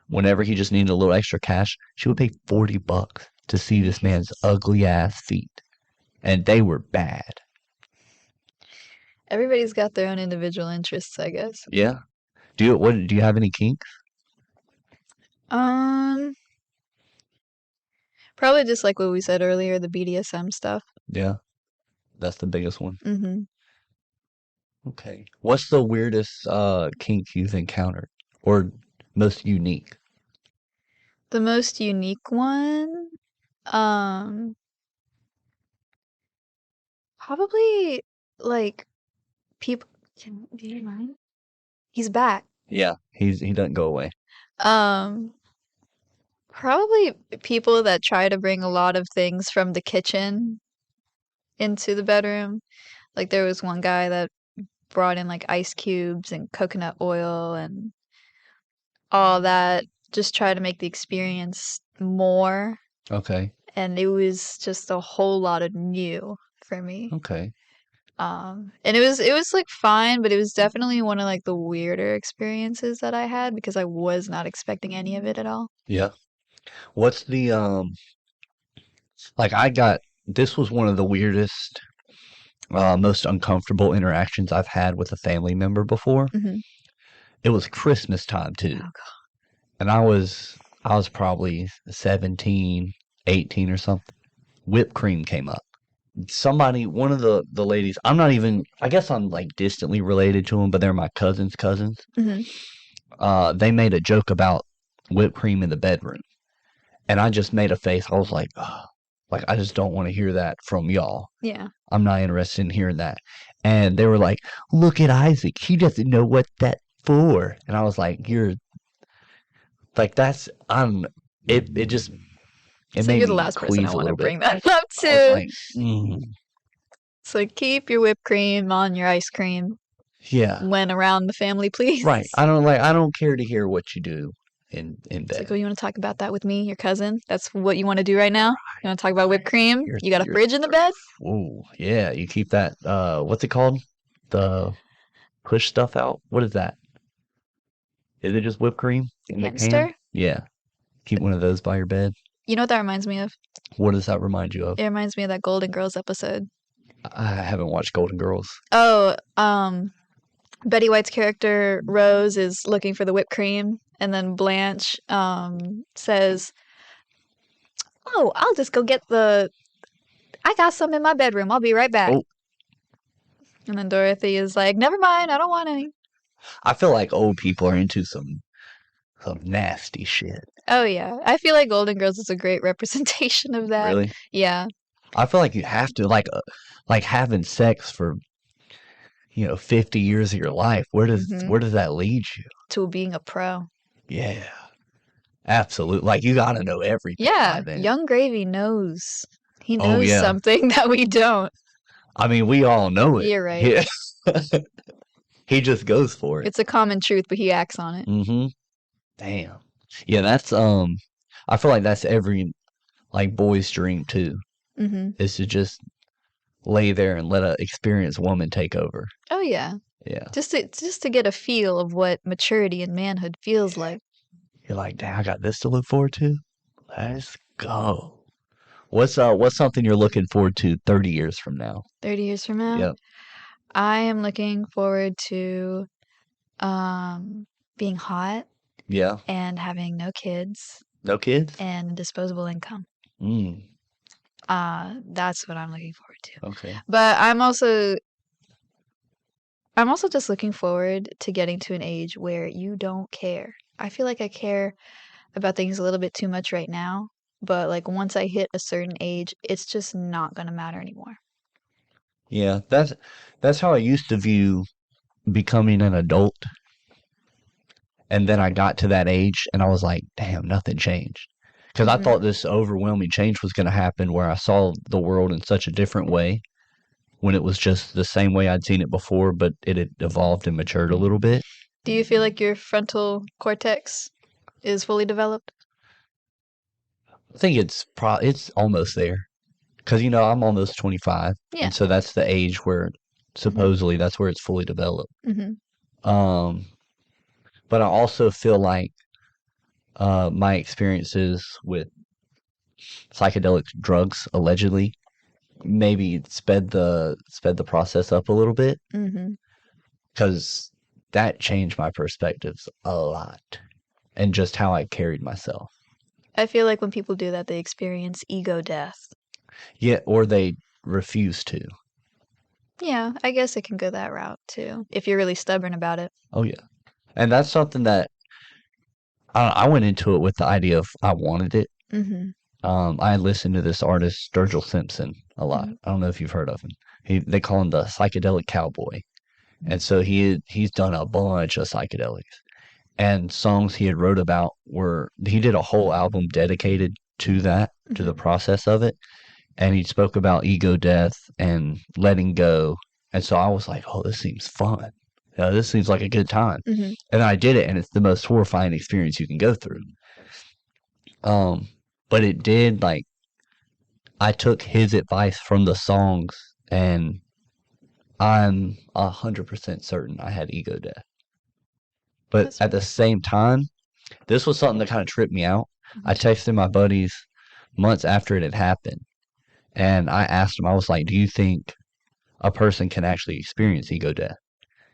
S3: Whenever he just needed a little extra cash, she would pay $40 to see this man's ugly ass feet. And they were bad.
S2: Everybody's got their own individual interests, I guess.
S3: Yeah. Do you have any kinks?
S2: Um, Probably just like what we said earlier, the BDSM stuff.
S3: Yeah. That's the biggest one.
S2: Mm-hmm.
S3: Okay. What's the weirdest kink you've encountered? Or most unique?
S2: The most unique one, um, probably like people. Do you mind? He's back.
S3: Yeah. He doesn't go away.
S2: Um, Probably people that try to bring a lot of things from the kitchen into the bedroom. Like there was one guy that brought in like ice cubes and coconut oil and all that, just try to make the experience more.
S3: Okay.
S2: And it was just a whole lot of new for me.
S3: Okay.
S2: And it was like fine, but it was definitely one of like the weirder experiences that I had because I was not expecting any of it at all.
S3: Yeah. What's the like this was one of the weirdest, most uncomfortable interactions I've had with a family member before.
S2: Hmm.
S3: It was Christmas time too.
S2: Oh,
S3: And I was probably 17, 18 or something. Whipped cream came up. One of the ladies, I guess I'm like distantly related to them, but they're my cousin's cousins.
S2: hmm.
S3: They made a joke about whipped cream in the bedroom. And I just made a face. I was like, "Ugh." Like, I just don't want to hear that from y'all.
S2: Yeah.
S3: I'm not interested in hearing that. And they were like, "Look at Isaac. He doesn't know what that's for." And I was like, Like it just it
S2: So
S3: made
S2: you're the
S3: me
S2: last person I
S3: queasy a
S2: want to
S3: little bit.
S2: bring that up
S3: I was
S2: to.
S3: like,
S2: So keep your whipped cream on your ice cream
S3: yeah,
S2: when around the family, please.
S3: right. I don't care to hear what you do in
S2: It's like,
S3: bed.
S2: oh, you want to talk about that with me, your cousin? That's what you want to do right now? You want to talk about whipped cream? You got a fridge in the bed?
S3: Oh, yeah, you keep that what's it called? The push stuff out? What is that? Is it just whipped cream in the can?
S2: Canister?
S3: Yeah. Keep one of those by your bed.
S2: You know what that reminds me of?
S3: What does that remind you of?
S2: It reminds me of that Golden Girls episode.
S3: I haven't watched Golden Girls.
S2: Oh, Betty White's character Rose is looking for the whipped cream, and then Blanche says, "Oh, I'll just go get I got some in my bedroom. I'll be right back."
S3: Oh,
S2: And then Dorothy is like, "Never mind, I don't want any."
S3: I feel like old people are into some nasty shit.
S2: Oh yeah, I feel like Golden Girls is a great representation of that.
S3: Really?
S2: Yeah.
S3: I feel like you have to like having sex for 50 years of your life. Where does that lead you?
S2: To being a pro.
S3: Yeah. Absolutely. Like you got to know everything
S2: Yeah,
S3: by then.
S2: Young Gravy knows. He
S3: Oh,
S2: knows
S3: yeah.
S2: something that we don't.
S3: I mean, we all know it.
S2: You're right.
S3: He just goes for it.
S2: It's a common truth, but he acts on it.
S3: Mm-hmm. Damn. Yeah, that's I feel like that's every like boy's dream too,
S2: Mm-hmm.
S3: is to just lay there and let a experienced woman take over.
S2: Oh yeah.
S3: Yeah.
S2: Just to get a feel of what maturity and manhood feels like.
S3: You're like, damn, I got this to look forward to. Let's go. What's something you're looking forward to 30 years from now?
S2: 30 years from now?
S3: Yep.
S2: I am looking forward to being hot
S3: Yeah.
S2: and having no kids
S3: No kids?
S2: and disposable income.
S3: Mm.
S2: That's what I'm looking forward to.
S3: Okay.
S2: But I'm also just looking forward to getting to an age where you don't care. I feel like I care about things a little bit too much right now, but like once I hit a certain age, it's just not going to matter anymore.
S3: Yeah, that's how I used to view becoming an adult. And then I got to that age and I was like, damn, nothing changed. Because I thought this overwhelming change was going to happen where I saw the world in such a different way when it was just the same way I'd seen it before, but it had evolved and matured a little bit.
S2: Do you feel like your frontal cortex is fully developed?
S3: I think it's almost there. Because, I'm almost 25.
S2: Yeah.
S3: And so that's the age where supposedly that's where it's fully developed.
S2: Mm-hmm.
S3: But I also feel like my experiences with psychedelic drugs allegedly maybe sped the process up a little bit,
S2: Mm-hmm.
S3: because that changed my perspectives a lot and just how I carried myself.
S2: I feel like when people do that, they experience ego death.
S3: Yeah, or they refuse to.
S2: Yeah, I guess it can go that route too, if you're really stubborn about it.
S3: Oh yeah, and that's something that I went into it with the idea of I wanted it.
S2: Mm-hmm.
S3: I listened to this artist Sturgill Simpson a lot. I don't know if you've heard of him. They call him the psychedelic cowboy, and so he's done a bunch of psychedelics, and songs he had wrote about he did a whole album dedicated to that, to the process of it, and he spoke about ego death and letting go, and so I was like, oh, this seems fun. This seems like a good time, and I did it, and it's the most horrifying experience you can go through. But it did, like, I took his advice from the songs, and I'm 100% certain I had ego death. But at the same time, this was something that kind of tripped me out. I texted my buddies months after it had happened, and I asked them, I was like, do you think a person can actually experience ego death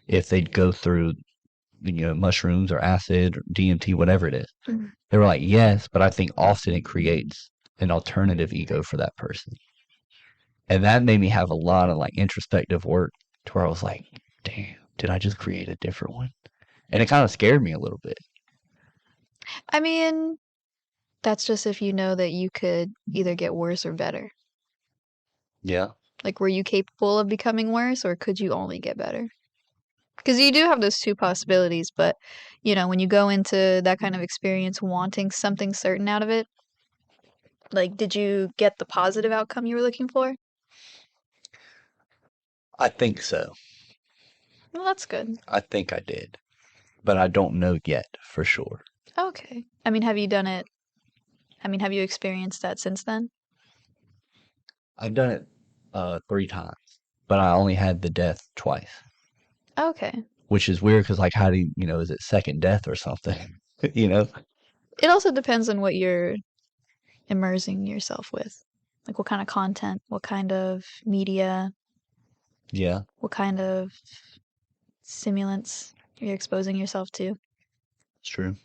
S3: if they'd go through mushrooms or acid or DMT, whatever it is? They were like, yes, but I think often it creates an alternative ego for that person. And that made me have a lot of like introspective work to where I was like, damn, did I just create a different one? And it kind of scared me a little bit.
S2: I mean, that's just if you know that you could either get worse or better.
S3: Yeah.
S2: Like, were you capable of becoming worse, or could you only get better? Because you do have those two possibilities, but when you go into that kind of experience wanting something certain out of it, like, did you get the positive outcome you were looking for?
S3: I think so.
S2: Well, that's good.
S3: I think I did, but I don't know yet for sure.
S2: Okay. I mean, have you done it? I mean, have you experienced that since then?
S3: I've done it 3 times, but I only had the death twice,
S2: Okay.
S3: which is weird because, like, how do you, is it second death or something? You know?
S2: It also depends on what you're immersing yourself with. Like, what kind of content, what kind of media,
S3: Yeah,
S2: what kind of stimulants you're exposing yourself to.
S3: it's true.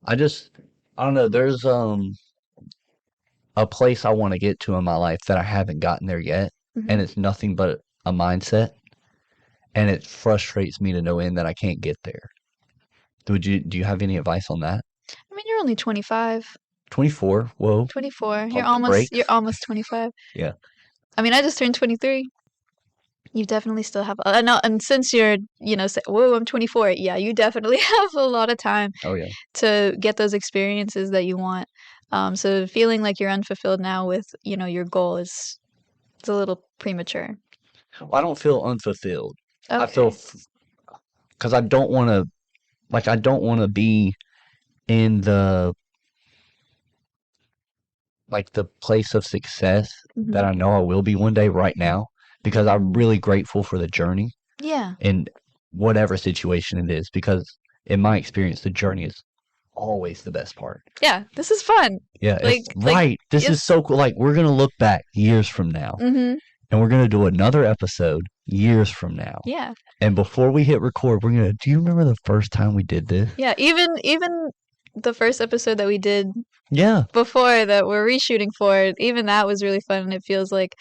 S3: I don't know. There's a place I want to get to in my life that I haven't gotten there yet,
S2: Mhm.
S3: and it's nothing but a mindset, and it frustrates me to no end that I can't get there. Do you have any advice on that?
S2: I mean, you're only 25,
S3: 24. Whoa,
S2: 24. You're
S3: pump the brakes.
S2: almost 25.
S3: Yeah.
S2: I mean, I just turned 23. You definitely still have, no, and since you're, say, whoa, I'm 24. Yeah, you definitely have a lot of time
S3: Oh yeah.
S2: to get those experiences that you want. So feeling like you're unfulfilled now with, your goal is it's a little premature.
S3: Well, I don't feel unfulfilled. I
S2: Okay.
S3: feel because I don't want to, like, I don't want to be in the place of success
S2: Mhm.
S3: that I know I will be one day right now, because I'm really grateful for the journey
S2: Yeah.
S3: in whatever situation it is, because in my experience, the journey is always the best part.
S2: Yeah, this is fun.
S3: Yeah,
S2: Like,
S3: it's right. This is so cool. Like, we're going to look back years from now,
S2: mm-hmm.
S3: and we're going to do another episode years from now.
S2: Yeah.
S3: And before we hit record, do you remember the first time we did this?
S2: Yeah, even the first episode that we did
S3: Yeah.
S2: before that we're reshooting for, even that was really fun, and it feels like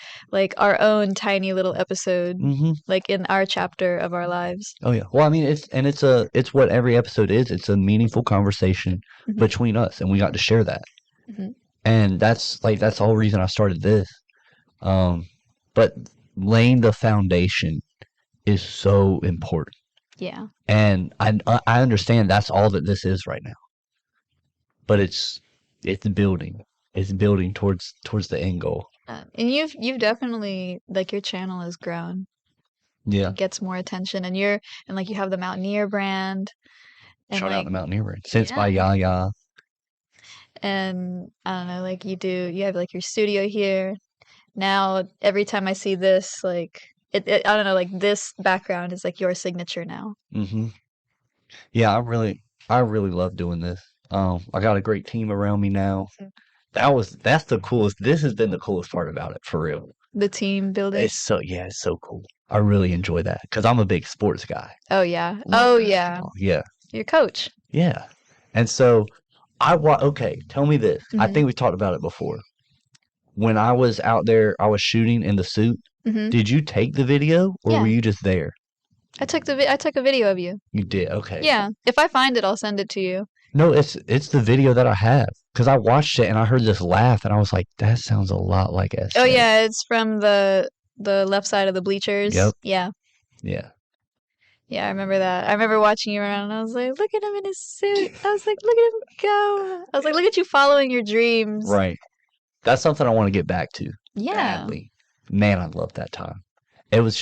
S2: our own tiny little episode, like in our chapter of our lives.
S3: Oh yeah. Well, I mean, it's what every episode is. It's a meaningful conversation between us, and we got to share that. And that's the whole reason I started this. But laying the foundation is so important.
S2: Yeah.
S3: And I understand that's all that this is right now. But it's building. It's building towards the end goal.
S2: And you've definitely, like, your channel has grown.
S3: Yeah.
S2: It gets more attention, and you have the Mountaineer brand. And
S3: shout out the Mountaineer brand. Since by Yaya.
S2: And I don't know, like, you have like your studio here. Now every time I see this, like, I don't know, like, this background is like your signature now.
S3: Yeah, I really love doing this. I got a great team around me now. That's the coolest. This has been the coolest part about it, for real.
S2: The team building.
S3: It's so cool. I really enjoy that because I'm a big sports guy.
S2: Oh yeah. Oh yeah.
S3: Yeah.
S2: Your coach.
S3: Yeah. And so okay, tell me this. I think we talked about it before. When I was out there, I was shooting in the suit. Did you take the video, or were you just there?
S2: I took a video of you.
S3: You did? Okay.
S2: Yeah. If I find it, I'll send it to you.
S3: No, it's the video that I have, because I watched it and I heard this laugh and I was like, that sounds a lot like S.
S2: Oh yeah, it's from the left side of the bleachers.
S3: Yep.
S2: Yeah.
S3: Yeah.
S2: Yeah, I remember that. I remember watching you around, and I was like, look at him in his suit. I was like, look at him go. I was like, look at you following your dreams.
S3: Right. That's something I want to get back to.
S2: Yeah.
S3: Badly. Man, I love that time. It was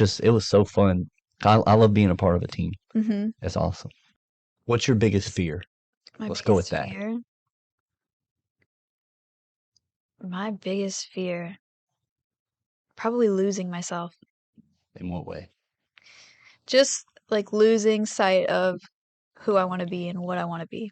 S3: so fun. I love being a part of a team. It's awesome. What's your biggest fear? Let's go with that.
S2: My biggest fear, probably losing myself.
S3: In what way?
S2: Just like losing sight of who I want to be and what I want to be.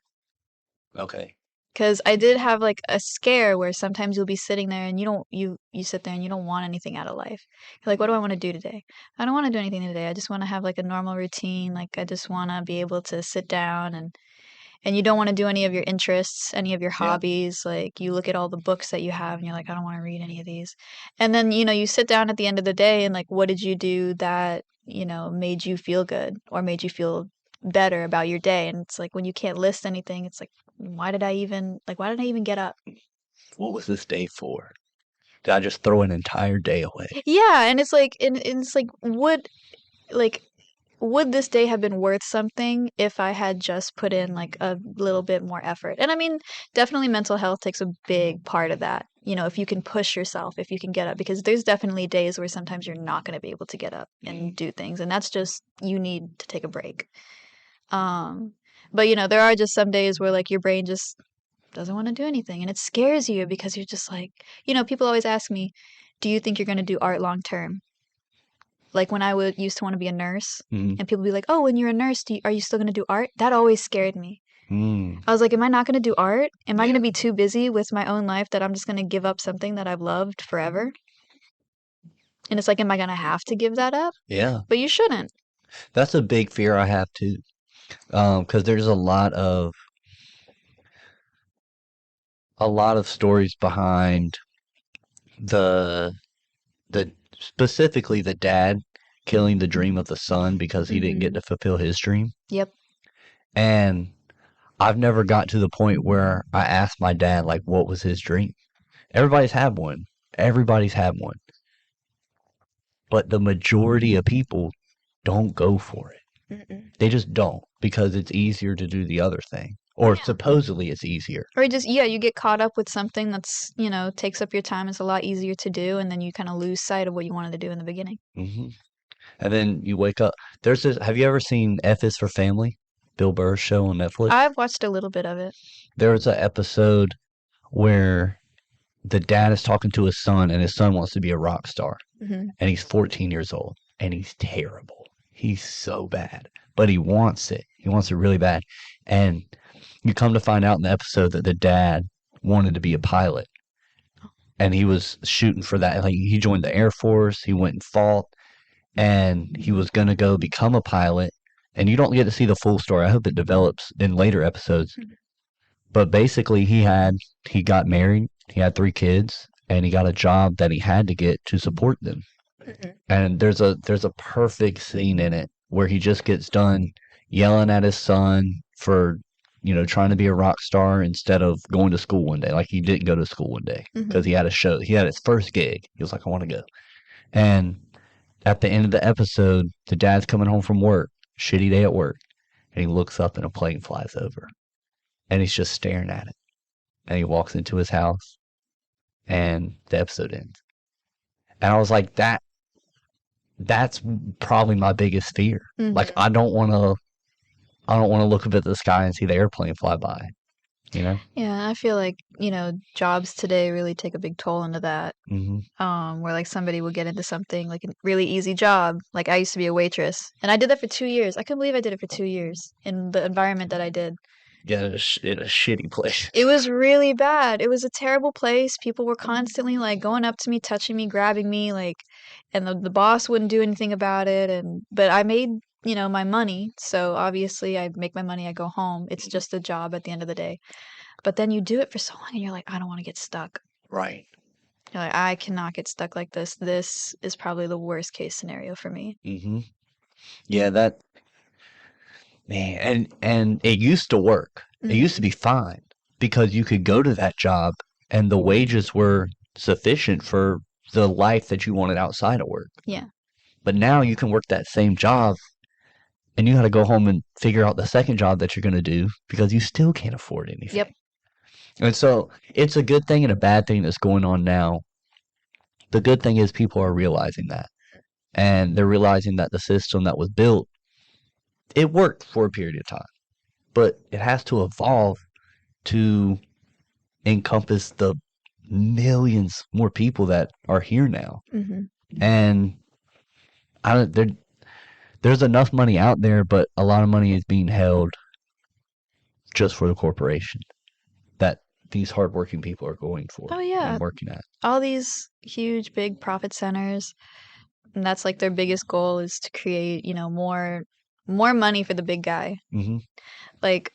S3: Okay.
S2: Because I did have like a scare where sometimes you'll be sitting there and you sit there and you don't want anything out of life. You're like, what do I want to do today? I don't want to do anything today. I just want to have like a normal routine. Like, I just want to be able to sit down, and you don't want to do any of your interests, any of your hobbies. Like, you look at all the books that you have and you're like, I don't want to read any of these. And then, you sit down at the end of the day and, like, what did you do that, made you feel good or made you feel better about your day? And it's like, when you can't list anything, it's like, why did I even get up?
S3: What was this day for? Did I just throw an entire day away?
S2: Yeah, and it's like, would, like, would this day have been worth something if I had just put in like a little bit more effort? And I mean, definitely mental health takes a big part of that. You know, if you can push yourself, if you can get up, because there's definitely days where sometimes you're not going to be able to get up and do things, and that's just you need to take a break. But you know, there are just some days where like your brain just doesn't want to do anything, and it scares you because you're just like, you know, people always ask me, "Do you think you're going to do art long term?" Like when I would used to want to be a nurse, and people be like, "Oh, when you're a nurse, are you still going to do art?" That always scared me. I was like, "Am I not going to do art? Am I going to be too busy with my own life that I'm just going to give up something that I've loved forever?" And it's like, am I going to have to give that up?
S3: Yeah.
S2: But you shouldn't.
S3: That's a big fear I have too. Because there's a lot of stories behind the specifically the dad killing the dream of the son because he didn't get to fulfill his dream.
S2: Yep.
S3: And I've never got to the point where I asked my dad, like, what was his dream? Everybody's had one. Everybody's had one. But the majority of people don't go for it. They just don't because it's easier to do the other thing. Or supposedly it's easier.
S2: Or just, yeah, you get caught up with something that's, you know, takes up your time. It's a lot easier to do. And then you kind of lose sight of what you wanted to do in the beginning.
S3: And then you wake up. There's this. Have you ever seen F is for Family? Bill Burr's show on Netflix?
S2: I've watched a little bit of it.
S3: There was an episode where the dad is talking to his son, and his son wants to be a rock star. And he's 14 years old, and he's terrible. He's so bad. But he wants it. He wants it really bad. And you come to find out in the episode that the dad wanted to be a pilot. And he was shooting for that. Like, he joined the Air Force. He went and fought. And he was going to go become a pilot. And you don't get to see the full story. I hope it develops in later episodes. But basically, he got married. He had 3 kids. And he got a job that he had to get to support them. And there's a perfect scene in it where he just gets done yelling at his son for, you know, trying to be a rock star instead of going to school one day. Like, he didn't go to school one day because he had a show. He had his first gig. He was like, I want to go. And at the end of the episode, the dad's coming home from work, shitty day at work, and he looks up and a plane flies over. And he's just staring at it. And he walks into his house, and the episode ends. And I was like, that's probably my biggest fear. Like, I don't want to look up at the sky and see the airplane fly by, you know?
S2: Yeah, I feel like, you know, jobs today really take a big toll into that. Where like somebody will get into something like a really easy job. Like I used to be a waitress, and I did that for 2 years. I couldn't believe I did it for 2 years in the environment that I did.
S3: Yeah, in a shitty place.
S2: It was really bad. It was a terrible place. People were constantly like going up to me, touching me, grabbing me, like, and the boss wouldn't do anything about it. But I made, you know, my money. So obviously I make my money, I go home. It's just a job at the end of the day. But then you do it for so long and you're like, I don't want to get stuck.
S3: Right.
S2: You're like, I cannot get stuck like this. This is probably the worst case scenario for me.
S3: Yeah, that, man, and it used to work. It used to be fine because you could go to that job and the wages were sufficient for the life that you wanted outside of work.
S2: Yeah.
S3: But now you can work that same job and you got to go home and figure out the second job that you're going to do because you still can't afford anything.
S2: Yep.
S3: And so it's a good thing and a bad thing that's going on now. The good thing is people are realizing that. And they're realizing that the system that was built, it worked for a period of time. But it has to evolve to encompass the millions more people that are here now. And there's enough money out there, but a lot of money is being held just for the corporation that these hardworking people are going for.
S2: Oh, yeah.
S3: And working at.
S2: All these huge, big profit centers, and that's like their biggest goal is to create, you know, more money for the big guy. Like,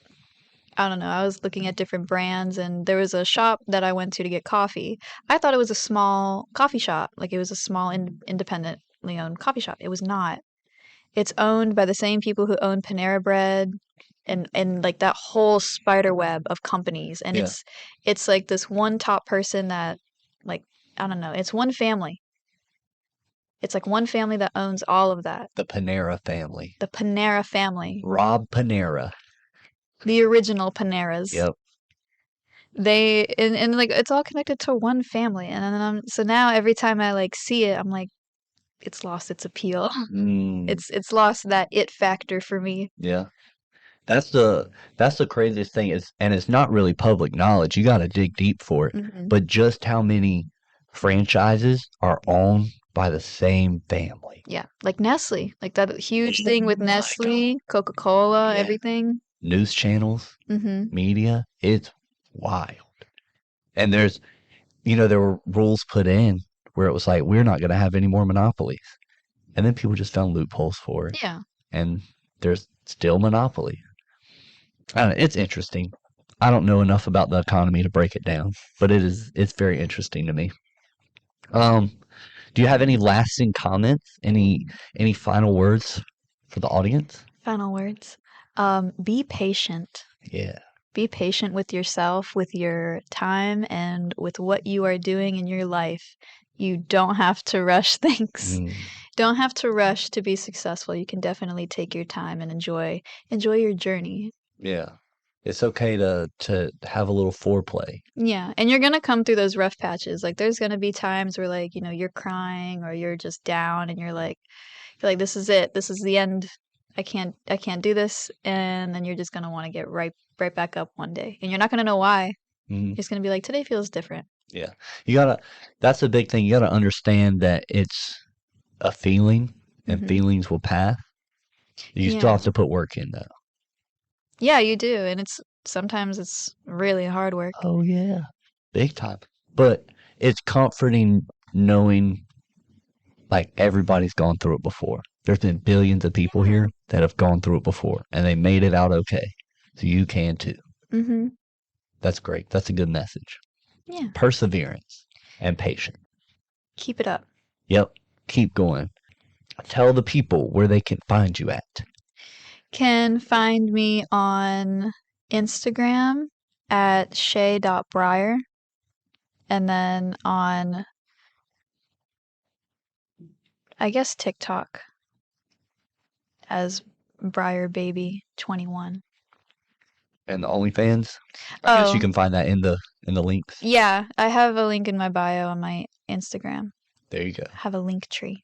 S2: I don't know, I was looking at different brands, and there was a shop that I went to get coffee. I thought it was a small coffee shop, like it was a small independently owned coffee shop. It was not. It's owned by the same people who own Panera Bread and like that whole spider web of companies. And it's like this one top person that, like, I don't know, it's one family. It's like one family that owns all of that.
S3: The Panera family.
S2: The Panera family.
S3: Rob Panera.
S2: The original Paneras.
S3: Yep.
S2: They and like it's all connected to one family, and then so now every time I like see it, I'm like, it's lost its appeal. It's lost that it factor for me.
S3: Yeah. That's the craziest thing is, and it's not really public knowledge. You got to dig deep for it.
S2: Mhm.
S3: But just how many franchises are owned by the same family?
S2: Yeah, like Nestle, like that huge thing with
S3: my
S2: Nestle, Coca-Cola,
S3: Yeah.
S2: everything.
S3: News channels,
S2: Mm-hmm.
S3: media, it's wild. And there's, there were rules put in where it was like, we're not going to have any more monopolies. And then people just found loopholes for it.
S2: Yeah.
S3: And there's still monopoly. I don't know, it's interesting. I don't know enough about the economy to break it down, but it's very interesting to me. Do you have any lasting comments? Any final words for the audience?
S2: Final words. Be patient.
S3: Yeah.
S2: Be patient with yourself, with your time, and with what you are doing in your life. You don't have to rush things. Don't have to rush to be successful. You can definitely take your time and enjoy your journey.
S3: Yeah. It's okay to have a little foreplay.
S2: Yeah, and you're gonna come through those rough patches. Like there's gonna be times where like, you're crying or you're just down and you're like this is it. This is the end. I can't do this, and then you're just gonna want to get right back up one day. And you're not gonna know why. You're just gonna be like, today feels different.
S3: Yeah. That's a big thing. You gotta understand that it's a feeling and feelings will pass. You still have to put work in though.
S2: Yeah, you do. And sometimes it's really hard work.
S3: Oh yeah. Big time. But it's comforting knowing like everybody's gone through it before. There's been billions of people here that have gone through it before and they made it out okay. So you can too.
S2: Mm-hmm.
S3: That's great. That's a good message.
S2: Yeah.
S3: Perseverance and patience.
S2: Keep it up.
S3: Yep. Keep going. Tell the people where they can find you at.
S2: Can find me on Instagram at Shea.Briar, and then on, I guess, TikTok as Briar Baby 21.
S3: And the OnlyFans? I guess you can find that in the links.
S2: Yeah, I have a link in my bio on my Instagram.
S3: There you go.
S2: I have a link tree.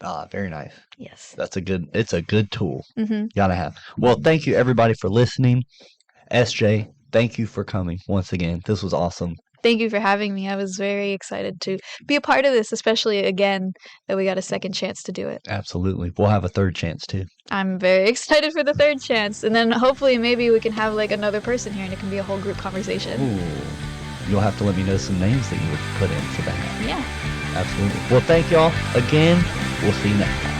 S3: Ah, very nice.
S2: Yes.
S3: It's a good tool.
S2: Mm-hmm.
S3: Gotta have. Well, thank you everybody for listening. SJ, thank you for coming once again. This was awesome.
S2: Thank you for having me. I was very excited to be a part of this, especially again that we got a second chance to do it.
S3: Absolutely. We'll have a third chance too.
S2: I'm very excited for the third chance. And then hopefully maybe we can have like another person here and it can be a whole group conversation.
S3: Ooh. You'll have to let me know some names that you would put in for that.
S2: Yeah.
S3: Absolutely. Well, thank y'all again. We'll see you next time.